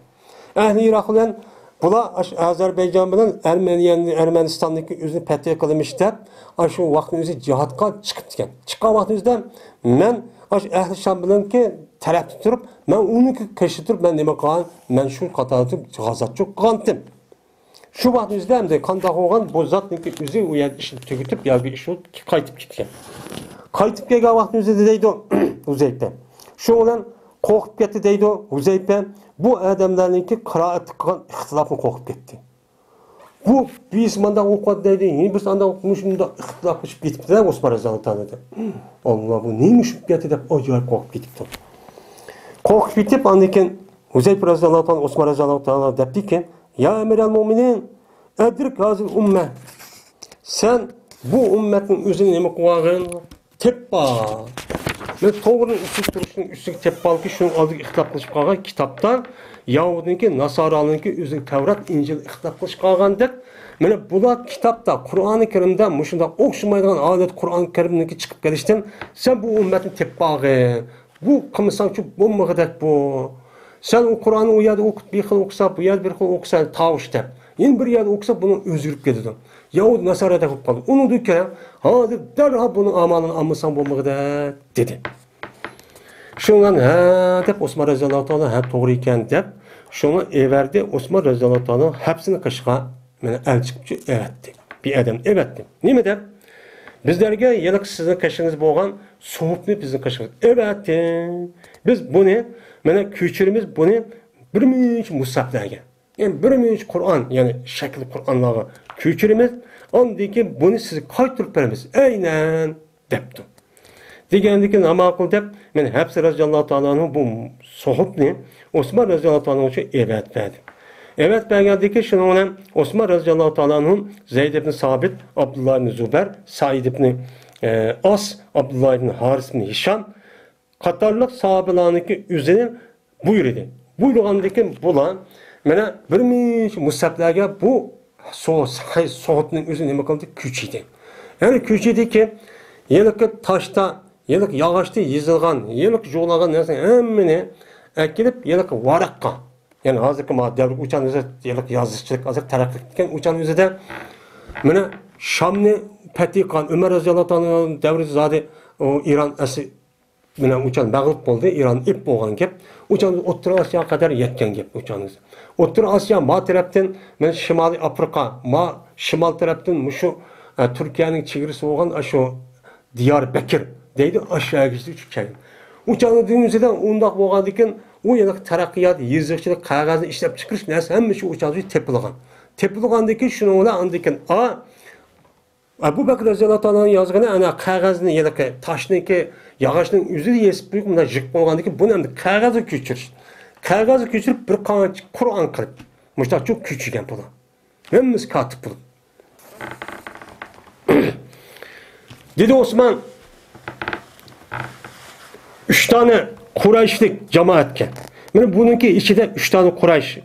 Ehli Irak'lı bula Azerbaycan bilen Ermenistan'daki üzerine fetih kılmışlar. Şu vaktin üzerine cihatka çıkıp diken. Çıkan vaktimizde men ehli Şam bilen ki tarafta durup men onu kaşıtırıp ben demek olan men şu katarıp gazat çok kandım. Şu vaktimizde hem de kanda olan bu zatınki üzeri uyan işini tüketip ya bir iş olup kaytıp gitken. Kaytıp gelgen vaktimizde deydi o Huzeyfe. Şu olan korkup gitti deydi o Huzeyfe. Bu adamlarınki kıraat kılan ihtilafını korkup gitti. Bu bir ismandan okudu deydi. Yeni bir sandan okumuşunda ihtilaf çıkıp gitip de Osman Rezal'ı tanıdı. Allah bu neymiş gitti de acayip korkup gitti. Korkup gitip andayken Huzeyfe Rezal'ı Osman Rezal'ı dedi ki ya emir el-muminin edrik hazır ümme. Sen bu ümmetin üzerine nemi kuvağın teppa. Ve toğrunun üstü teppalı ki şunun adı ihtilaf kılıç kalgan kitaptan Yahudinki, Nasaralı'nınki üzerine Tevrat, İncil ihtilaf kılıç kalgandık. Mene bu kitapta Kur'an-ı Kerim'de muşunda okşumaydıgan adet Kur'an-ı Kerim'deki çıkıp geliştin. Sen bu ümmetin teppağı. Bu kımısan çok bombağıdak bu. Sen o Kur'an'ı o yerde okut bir xil okusa, bu yerde bir xil okusa tavuş dep. Yeni bir yerde okusa bunu özgürüp gedidi. Yahud Nasara'da okup kaldı. Onu duyken, hadi derhal bunun amalını almasan bulmağı da dedi. Şundan dep Osman Rezallahu Teala hep doğru iken dep. Şunu everdi Osman Rezallahu Teala hepsini kaşığa el çıkıpçı evetti. Bir adam evetti. Nime dep? Bizlerge yıllık sizin kaşınız boğan soğuplu bizim kaşınız. Evetti. Biz bunu mana küçürümüz bunu bir mühim musaflarga. Yani bir mühim Kur'an yani şekil Kur'anlarga küçürümüz ondaki bunu siz qaytırıp beramiz. Aynen depti. Degandikin amakul dep men hepsi raziyallahu ta'ala'nın bu sohbetini Osman raziyallahu ta'ala'nın için evet verdi. Evet bergandiki şunu Osman raziyallahu ta'ala'nın Zeyd ibn Sabit, Abdullah ibn Zubair, Said ibn As, Abdullah ibn Haris ibn Hişam Katarlık sahabelarınki üzerine buyurdu. Buyurgandaki bulan mana bir mühim musaflarga bu soğutun üzerine nima qildi? Küçüydü. Yani küçüydü ki yılık taşta, yılık yağaçta yezilgan, yılık jo'lagan narsa hammani akilib yılık varaqqa. Yani hozirgi davr uçan o'zi yılık yozishchilik hozir taraqqi etgan uçan o'zida Mana Şamni Patiqan Ömer radhiyallohu anhu davrida zodi İran asli bilan uchan mag'lub bo'ldi. İran ip bo'lgan gap. Uchan O'rta Osiyoga qadar yetgan gap uchaniz. O'rta Osiyo ma tarafdan mana Shimoliy Afrika, ma shimol tarafdan mushu Turkiyaning chegarasi bo'lgan shu Diyarbakir deydi aşağıya tushgan. Uchani dünyasida undaq bo'lgandan keyin u yana taraqqiyot, yezikchilik, qog'ozni ishlab chiqarish narsa hamma shu uchani tepilgan. Tepilgandan keyin shuni bilan andan keyin Abu Bakr radhiyallohu anhu yozgani ana qog'ozni yana toshniki, yog'ochning o'zini yesib qo'yib bunday jiq bo'lgandan keyin buni endi qog'ozga ko'chirish. Qog'ozga ko'chirib bir qancha Qur'on qilib, mushtoq cho'q ko'chigan bular. Hammasi katib bo'lib. Dedi Osman 3 tane Kureyşlik cemaatken. Yani bununki içinde 3 tane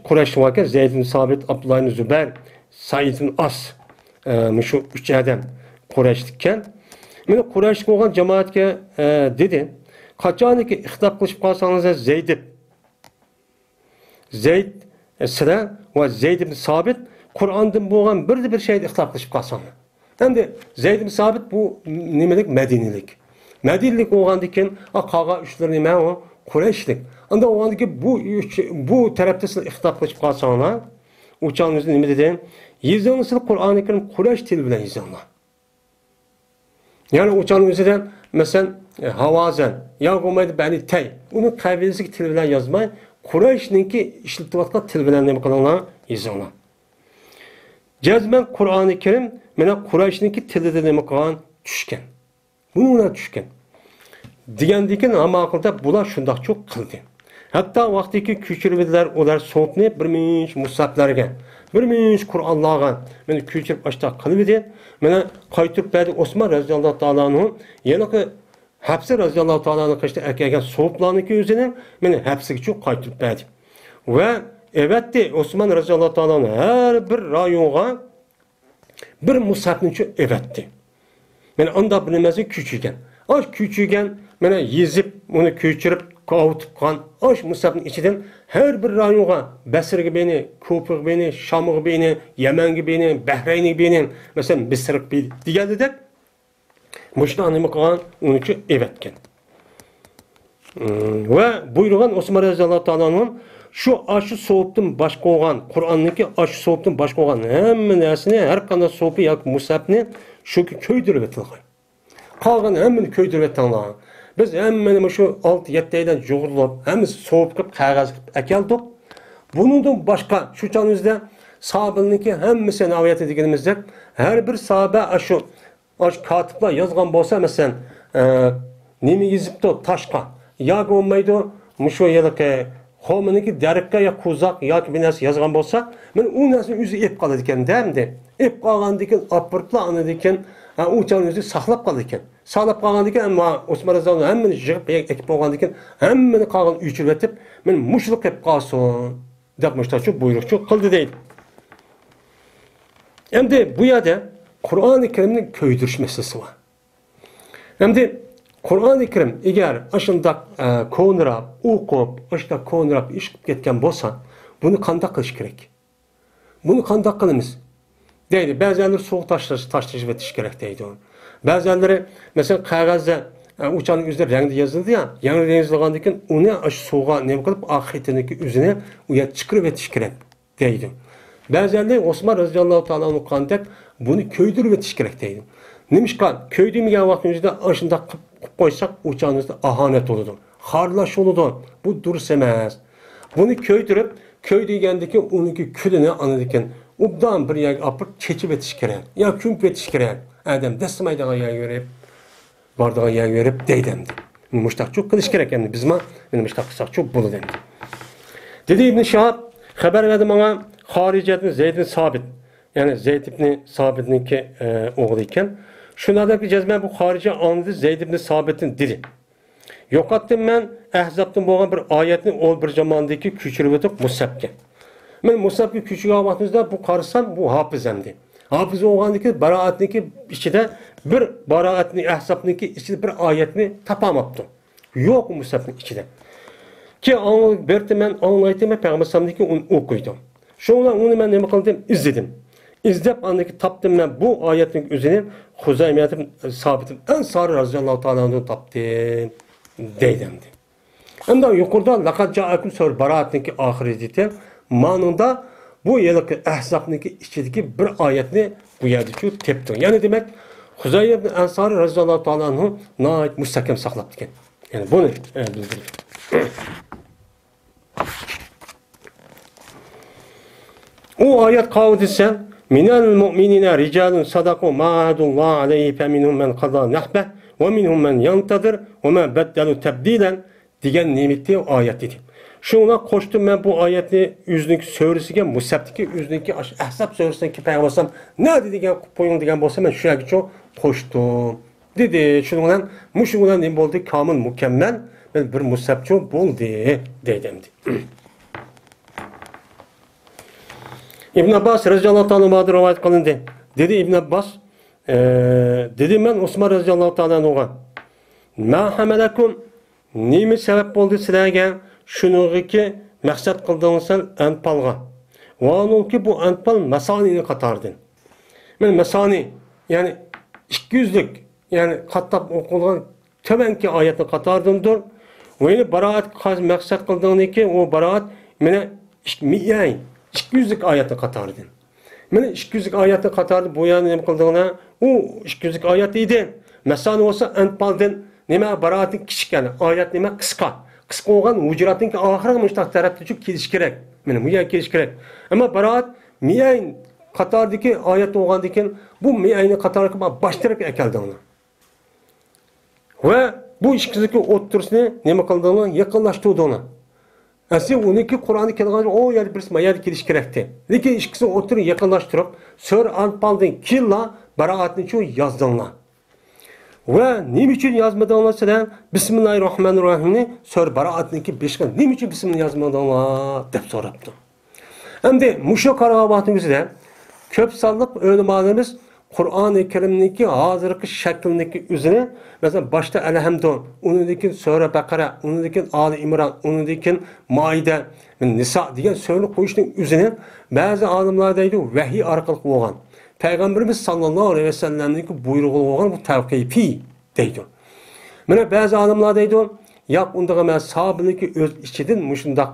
Kureyş varken Zeyd bin Sabit, Abdullah bin Zübeyir, Said bin As şu 3 adam Kureyşlikken. Yani Kureyşlik olan cemaatke dedi. Kaçaniki ihtilaf kılıp kalsanız Zeyd sıra ve Zeyd bin Sabit Kur'an'dan boğan bir şeyde ihtilaf kılıp kalsanız. Hem de Zeyd bin Sabit bu nemelik Medinelik. Medinelik oğandaki qağa üçler neme o Kureyşlik. Anda oğandaki bu tarafta ihtilaf kılıp kalsanlar uçağınızda neme dedi? Yazılması Kur'an-ı Kerim Kureyş dili bilen yazılır. Yani uçağınızda mesela Havazen, Yagumaydı Beni Tey. Onun kabilesi dili bilen yazmayın. Kureyş'ninki işletivatla dili bilen neme kalanlar yazılır. Cezmen Kur'an-ı Kerim mena Kureyş'ninki tilide neme kalan düşken. Bununla düşken. Digendeki ama akılda bular şundak çok kıldı. Hatta vaktiki küçürvediler olar soğutni bir minç musaflarga, bir minç Kur'anlarga meni küçürüp açta kılıvedi. Mena qaytırıp berdi Osman radhiyallahu ta'ala anhu yana ki hapsi radhiyallahu ta'ala anhu kaçta erkegen soğuplarniki özüne meni hapsiga çok qaytırıp berdi. Ve evet de Osman radhiyallahu ta'ala anhu her bir rayonga bir musafni çok evetti. Yani anda bilinmesi küçükken. Aş küçükken mana yezip onu köçürüp kavutup kan aş musafın içinden her bir rayonga Basra gibi, Kufa gibi, Şam gibi, Yemen gibi, Bahreyn gibi mesela Mısır gibi digende de muşta anımı kalan onun için evetken. Ve buyurgan Osman radhiyallahu ta'ala'nın şu aşı soğuptun başka olan Kur'an'daki aşı soğuptun başka olan hemen nesine her kanal soğupu yak musafını şu köydürüp etilgan. Kalgan hemen köydürüp etilgan. Biz hemen şu 6-7 aydan joğurulup hemen soğup kıp qog'oz qilib akeldik. Bundan başka şu canımızda sahabeninki hemmisini aviyat edigenimizde her bir sahabe şu katiplar yazgan bolsa mesela nemi yazıptı taşqa ya olmaydı şu yılki Xominiki derikka ya kuzak ya bir narsa yazgan bolsa men u narsani o'zi ep qoladi ekan damdi. Ep qolgandan keyin apırtla anadi ekan u chani o'zi saqlab qoladi ekan. Saqlab qolgandan keyin ammo Osman raziyallohu hammani yig'ib ekib bo'lgandan keyin hammani qolgan o'chirib etib men mushliq qilib qolsin deb mushtachu buyruqchi qildi deydi. Endi bu yerda Qur'oni Karimning ko'ydirish masalasi bor. Endi Qur'oni Karim eğer aşındaq ko'nirab, o'qib, aşındaq ko'nirab ish qilib ketgan bo'lsa, buni qanday qilish kerak? Buni qanday qilamiz? Deydi, ba'zilar sovuq tashlash vetish kerak deydi. Ba'zilari mesela qog'ozda uçanın o'zida rangda yozildi ya, yangi rang yozilgandan keyin uni ash suvga nima qilib oxitiniki o'zini u yer chiqarib etish kerak deydi. Ba'zilar Osman roziyallohu ta'ala anhu qanday buni ko'ydirib etish kerak deydi. Nimishqa ko'ydirmagan vaqtingizda ashundaq qilib qo'ysak uçağınızda ahanet oludu. Harlaş oludu. Bu durus emas. Bunu köydürüp, köy degandeki onunki külünü anadiken obdan bir yer apıp keçip etiş kerek. Ya kümp etiş kerek. Adam destimaydağa yer görüp, bardağa yer görüp deydemdi. Muştaq çok kılış kerek emdi. Bizma, benim muştaq kısak çok bulu demdi. Dedi İbn Şahab, haber verdi bana hariciyatın Zeyd bin Sabit. Yani Zeyd ibn Sabit'ninki oğlu iken. Şunlardaki cezmen bu harici anladı Zeyd ibn Sabit'in dili. Yok attım ben Ahzab'dan boğan bir ayetini o bir zamandaki küçülüp ötüp Musab'ke. Ben Musab'ki küçük avattığınızda bu karısan bu hafızemdi. Hafız oğandaki baraatniki içinde bir baraatni Ahzab'niki içinde bir ayetini tapamaptım. Yok Musab'ın içinde. Ki ben anlaydım ve Peygamber sallallahu onu okuydum. Şunla onu ben ne kıldım izledim. İzdep andaki tapdım ben bu ayetin üzerine Huzeymiyetim sabitim Ensari radıyallahu ta'ala tapdım deydimdi. Hem de yukarıda laqad ca'akum sur baraatniki ahireti manında bu yılki ahzabniki içindeki bir ayetini bu yerde şu tepti. Yani demek Huzeyy ibn Ensari radıyallahu ta'ala nait müstakim saklaptı ki. Yani bunu bildiriyor. O ayet kavudisi minel mu'minine ricalun sadaku ma'adullah aleyhi fe minhum men qada nahbeh ve minhum men yantadır ve men beddelu tebdilen diyen nimetli o ayet dedi. Şuna koştum ben bu ayetni yüzünki söylesigen musabtiki yüzünki Ahzab söylesindeki peygambersem ne dedi diyen koyun diyen bolsa ben şuna çok koştum. Dedi şundan muşundan ne oldu kamil mükemmel ben bir musabçı buldu dedimdi. İbn Abbas radıyallahu anh'a rivayet kılındı. Dedi İbn Abbas dedi ben Osman radıyallahu anh'a ma hamalakum nime sebep oldu sizlarga şununki maksat kıldığınızlar anpalga. Ve onun ki bu anpal mesanini katardı. Ben mesani yani 200'lük yani katlap okulan töbenki ayetini katardımdır. Ve baraat maksat kıldığını ki o baraat mene mi'yayn 200'lük ayetini katardı. Mene 200'lük ayetini katardı bu yani ne kıldığına o 200'lük ayet idi. Mesani olsa anpaldan nime baraatın küçük yani ayet nime kıska. Kıska olan ucuratın ki ahire müştak tarafta çok keliş gerek. Benim mi'yayn keliş gerek. Ama baraat mi'yayn Katar'daki ayet oğandaki bu mi'ayni Katar'daki başlayarak ekeldi ona. Ve bu işkizlik oturusunu ne kıldığını yakınlaştırdı ona. Aslında onunki Kur'an'ı kelgan o yer birisi mayad keliş gerekti. Lekin işkisi otur yakınlaştırıp sör anpaldın killa baraatını çoğu yazdığına. Ve ne için yazmadığına size Bismillahirrahmanirrahim'ni sör baraatındaki beşken ne için Bismillah yazmadığına dep soraptı. Hem de muşu karavabatımızda köp sallık ölümanımız Kur'an-ı Kerim'deki hazırki şeklindeki üzerine mesela başta Elhamdülillah, onundaki Sure Bakara, onundaki Ali İmran, onundaki Maide, Nisa diye söyle koyuşun üzerine bazı alimlerdeydi vahiy arkalık olan. Peygamberimiz sallallahu aleyhi ve sellem'deki buyruğu olan bu tevkifi deydi. Mesela bazı alimlerdeydi yap ondaki mesela sahabındaki öz içidin muşundak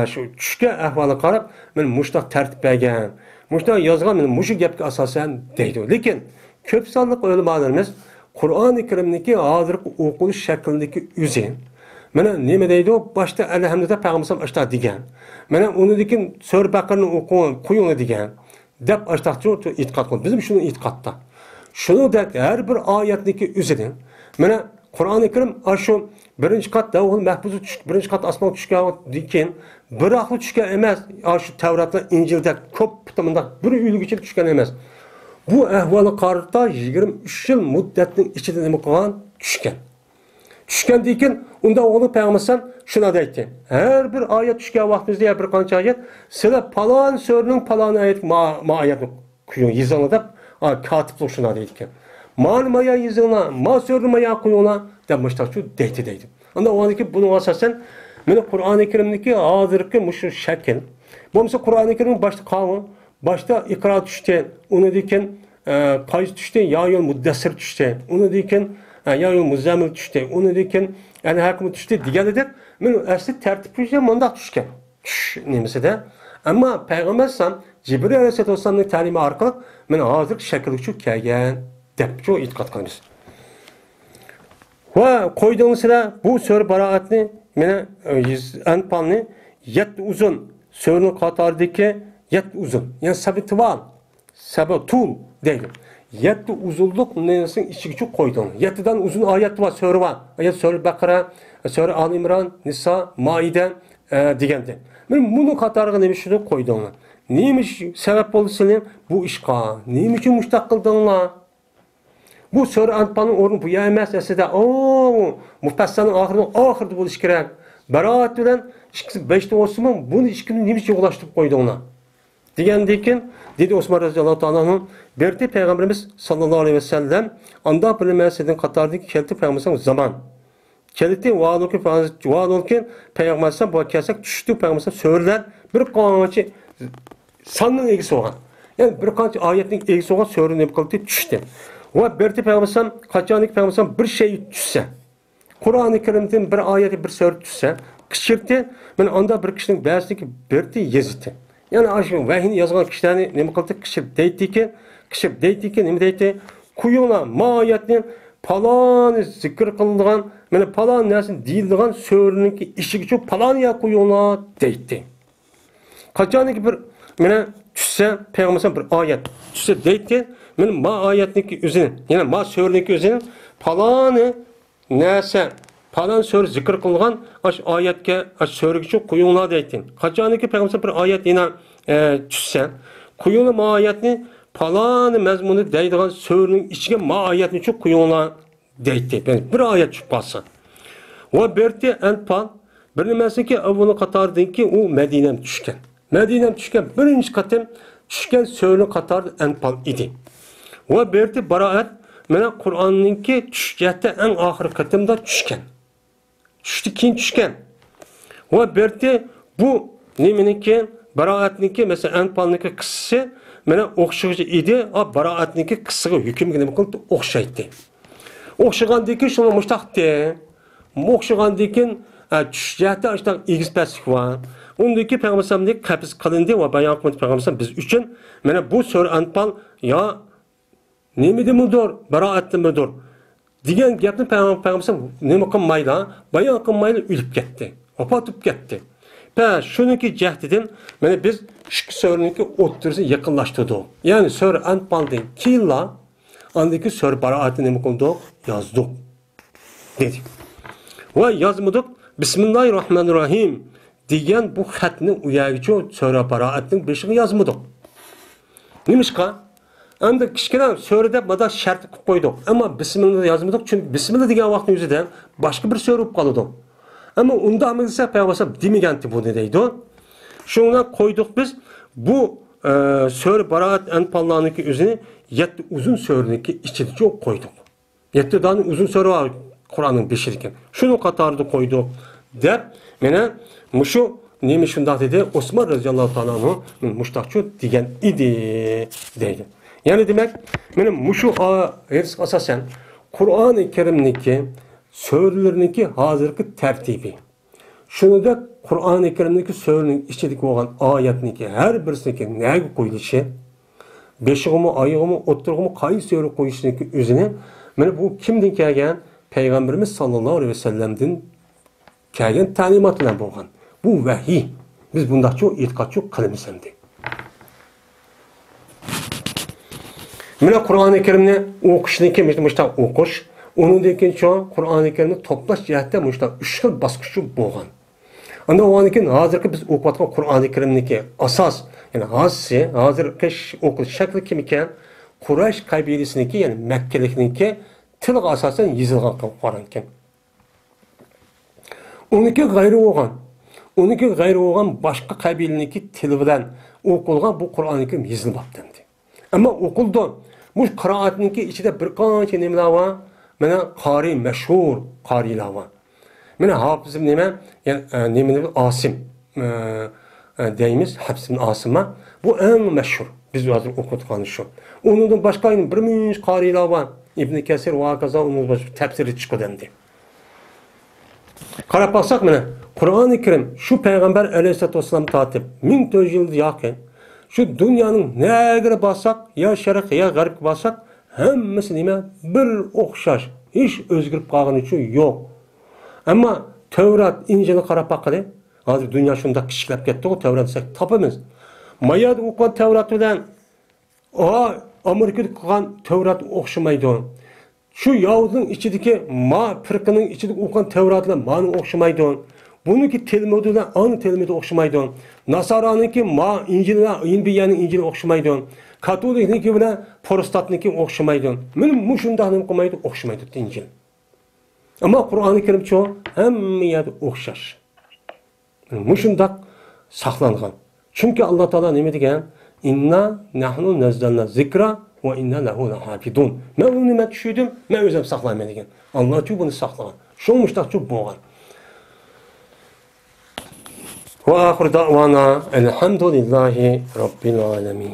şu çüşke ahvalı qarab, men muştaq tertip bergen. Muştaq yazgan men muşu gapga asosan deydi. Lekin ko'p sonliq ulamolarimiz Qur'oni Karimdagi hozirgi o'qilish shaklidagi o'zi mana nima deydi? Boshda alhamdulillah payg'ambar ashta degan. Mana undan Sura Baqarani o'qing, qo'ying degan. Deb ashtaqchi e'tiqod qildi. Bizim shuni e'tiqodda. Shuningdek har bir oyatniki o'zida mana Qur'oni Karim shu birinchi qat davul mahfuzi birinchi qat osmon tushgan keyin bir ahli tushgan emas. Shu Tavratda, Injilda ko'p bitimda bir uyligicha tushgan emas. Bu ahvoli qarita 23 yil muddatning ichida nima qilgan tushgan. Tushgandan keyin unda o'g'li payg'ambar shuni aytdi. Har bir oyat tushgan vaqtingizda bir qancha oyat sizlar falon suraning falon oyat ma oyatni quying yozinglar deb katiblik shuni deydi ekan. Ma'lumaya yozinglar, ma surmaya qo'yinglar deb mushtaqchu deydi. Unda o'g'liki buni asosan meni Qur'oni Karimdagi hozirgi mushu shakl. Bo'lmasa Qur'oni Karim boshda qavun, boshda iqro tushdi, undan keyin qayz tushdi, yo'l muddassir tushdi, undan keyin yo'l muzammil tushdi, undan keyin yani hakim tushdi deganida men asli tartibga munda tushgan. Nimasida? Ammo payg'ambar sam Jibril alayhisolamning ta'limi orqali men hozir shaklga kelgan deb shu e'tiqod qilamiz. Va qo'ydingizlar bu sura baroatni meni anpalni 7 uzun suraning qatoridagi 7 uzun. Yani sabitval, sabatul deydi. 7 uzunluk nesinin içiga qo'ydim. 7'dan uzun ayet var, sura var. Ayet Sura Bakara, Sura Ali İmran, Nisa, Maide degende. Men bunu qatoriga nima shuni qo'ydim. Nima sabab bo'ldi sizlar bu ishqa? Nima uchun mushtaq qildinglar? Bu sura anpalning o'rni bu emas aslida. Mufassalning oxirida bo'lish kerak. Baroat bilan 5 ta olsunmi? Buni ishkini nima uchun yo'lashtirib qo'ydinglar? Degandekin dedi Osman radıyallahu ta'ala berdi Peygamberimiz sallallahu aleyhi ve sellem anda bilinmezsin Katar'daki kelti Peygamberimiz zaman. Kelti vaadolken Peygamberimiz bu kesak düştü Peygamberimiz söyler bir qançı sanның egisi olgan. Yani bir qancha oyatning egisi bo'lgan so'ri nima qildi? Tushdi. Va berdi payg'ambar qachonki payg'ambar bir şey tushsa, Qur'oni Karimdan bir oyat, bir so'ri tushsa, qishirdi. Mana onda bir kishining ba'zidagi berdi yezdi. Yani şu vahiyni yazgan kişilerni nima qildi? Qishib deydiki, nima deydi? Quyinglar, ma oyatni palon zikr qilingan, mana palon narsa deyilgan so'rininki ishiga shu palon ya quyinglar deydi. Qachonki bir mana tushsa, payg'ambar bir oyat tushsa deydi, mana ma oyatniki o'zini, yana ma so'riniki o'zini paloni narsa falan so'ri zikr qilgan ash oyatga, ash so'riga shu quyinglar deydi. Qachonki payg'ambar bir oyat yana tushsa, quyinglar ma oyatni falan mazmuni deydigan so'rining ichiga ma oyatni shu quyinglar deydi. Bir oyat tushib qolsa. Va berdi anpal bir nimasiki avvalo qatordanki u Madinam tushgan. Madinam tushgan birinchi qatim tushgan so'ri qatorida anpal edi. Va berdi baroat mana Qur'onninki tushganda eng oxirgi qatimda tushgan. Tushdi keyin tushgan. Va berdi bu nimeniki baroatniki mesela anpalniki qissasi mana o'xshash edi, baroatniki qissasiga hukmga nima qildi? O'xshaydi. O'xshagandan keyin shuni mushtaqdi. O'xshagandan keyin tushganda ashta egizpaslik bor. Undaki payg'ambarlik qabz qilindi va bayon qildi payg'ambar biz uchun mana bu so'ra anpal yo nimidimidir, baroatimidir degan gapni payg'ambar nima qilmaydi, bayon qilmaydi, o'lib ketdi. Opatib ketdi. Shuniki jahdidan mana biz ikki so'riniki o'ttirisi yaqinlashtirdik. Ya'ni so'ra anpaldan keyinla andaki so'ra baroatini nima qildik? Yozdik. Dedik. Va yozmadik. Bismillahirrohmanirrohim degan bu xatni u yerga so'ra baroatning beshiga yozmadik. Nimishqa? Endi kichkina so'rida bada shart qilib qo'ydik. Ammo bismillah yozmadik, chunki bismillah degan vaqtning o'zida boshqa bir so'ra bo'lib qoladi. Ama unda amilsa payg'ambar demaganti buni deydi. Shunga qo'ydik biz bu so'ra baroat anpallarniki o'zini 7 uzun so'riniki ichida qo'ydik. 7 dona uzun so'ra var Qur'onning beshirikan. Shuni qatorida qo'ydik deb mana mushu nima shunday dedi Osmon roziyallohu taolo anhu mushtaqchu degan edi deydi. Yani demek mana mushu asosan Qur'oni Karimniki so'rlarniki hozirgi tartibi. Shuningdek Qur'oni Karimdagi so'rning ichidagi bo'lgan oyatniki har birisiga nega qo'yilishi, beshig'imi, oyig'imi, o'ttirig'imi qaysi so'ra qo'yishniki o'zini mana bu kimdan kelgan? Payg'ambarimiz sollallohu alayhi vasallamdan kelgan ta'limot bilan bo'lgan. Bu vahiy. Biz bundaqcha e'tiqodchi qilamiz endi. Mana Qur'oni Karimni o'qishniki mushta o'qish Onundan keyin Qur'oni Karimni to'plash jihatda mushta 3 xil bosqich bo'lgan. Unda ondan keyin hozirgi biz o'qiyotgan Qur'oni Karimniki asos, ya'ni hozirgi o'qish shakli kim ekan? Quraysh qabilasiniki, ya'ni Makkalikniki tilga asosan yozilgan Qur'on ekan. Uniki g'ayri bo'lgan boshqa qabilaniki tili bilan o'qilgan bu Qur'oni Karim yozilmabdi. Ammo o'qildi. Bu qiroatniki ichida bir qancha nimalar bor. Mana qori mashhur qorilar bor. Mana hafizim nima? Yani nimani Asim deymiz, Hafs ibn Asim'a. Bu eng mashhur. Biz hozir o'qitgan shu. Undan boshqa bir minch qorilar bor. Ibn Kasir va kaza onun boshqa tafsiri chiqadi endi. Qarab baksak mana Qur'oni Karim shu payg'ambar alayhisolatu vasallam tatib 1400 yil yoqi şu dünyanın nereye bassak, ya şarkı ya garip bassak, hemmesi nime bir okşaş, hiç özgürlük kalgan için yok. Ama Tevrat, İncil'i qarab bakıdı. Hazır dünya şunda kişilep gitti o Tevrat desek tapımız. Mayada okuyan Tevrat bilen, Amerika'da okuyan Tevrat okşamaydı. Şu Yahud'un içindeki Pırkı'nın içindeki okuyan Tevrat'la ma'nı okşamaydı. Bununki Telmud'la aynı Telmud'u okşamaydı. Nasara'nınki İnbiyanın İncil'i okşamaydı. Katolik'ninki bile Protestan'ninki okşamaydı. Benim şundağını okumaydı, okşamaydı İncil. Ama Kur'an-ı Kerim çoğu hem yerde okşaş. Şundaq saklanğan. Çünkü Allah Teala ne degan? İnna nahnu nazzalna zikra ve inna lehu lahafidun. Ben onu nime düşürdüm, ben özüm saklayma degan. Allah çoğu bunu saklagan. Şonmuştaq çoğu boğan. Ve ahir da'vana elhamdülillahi rabbil alemin.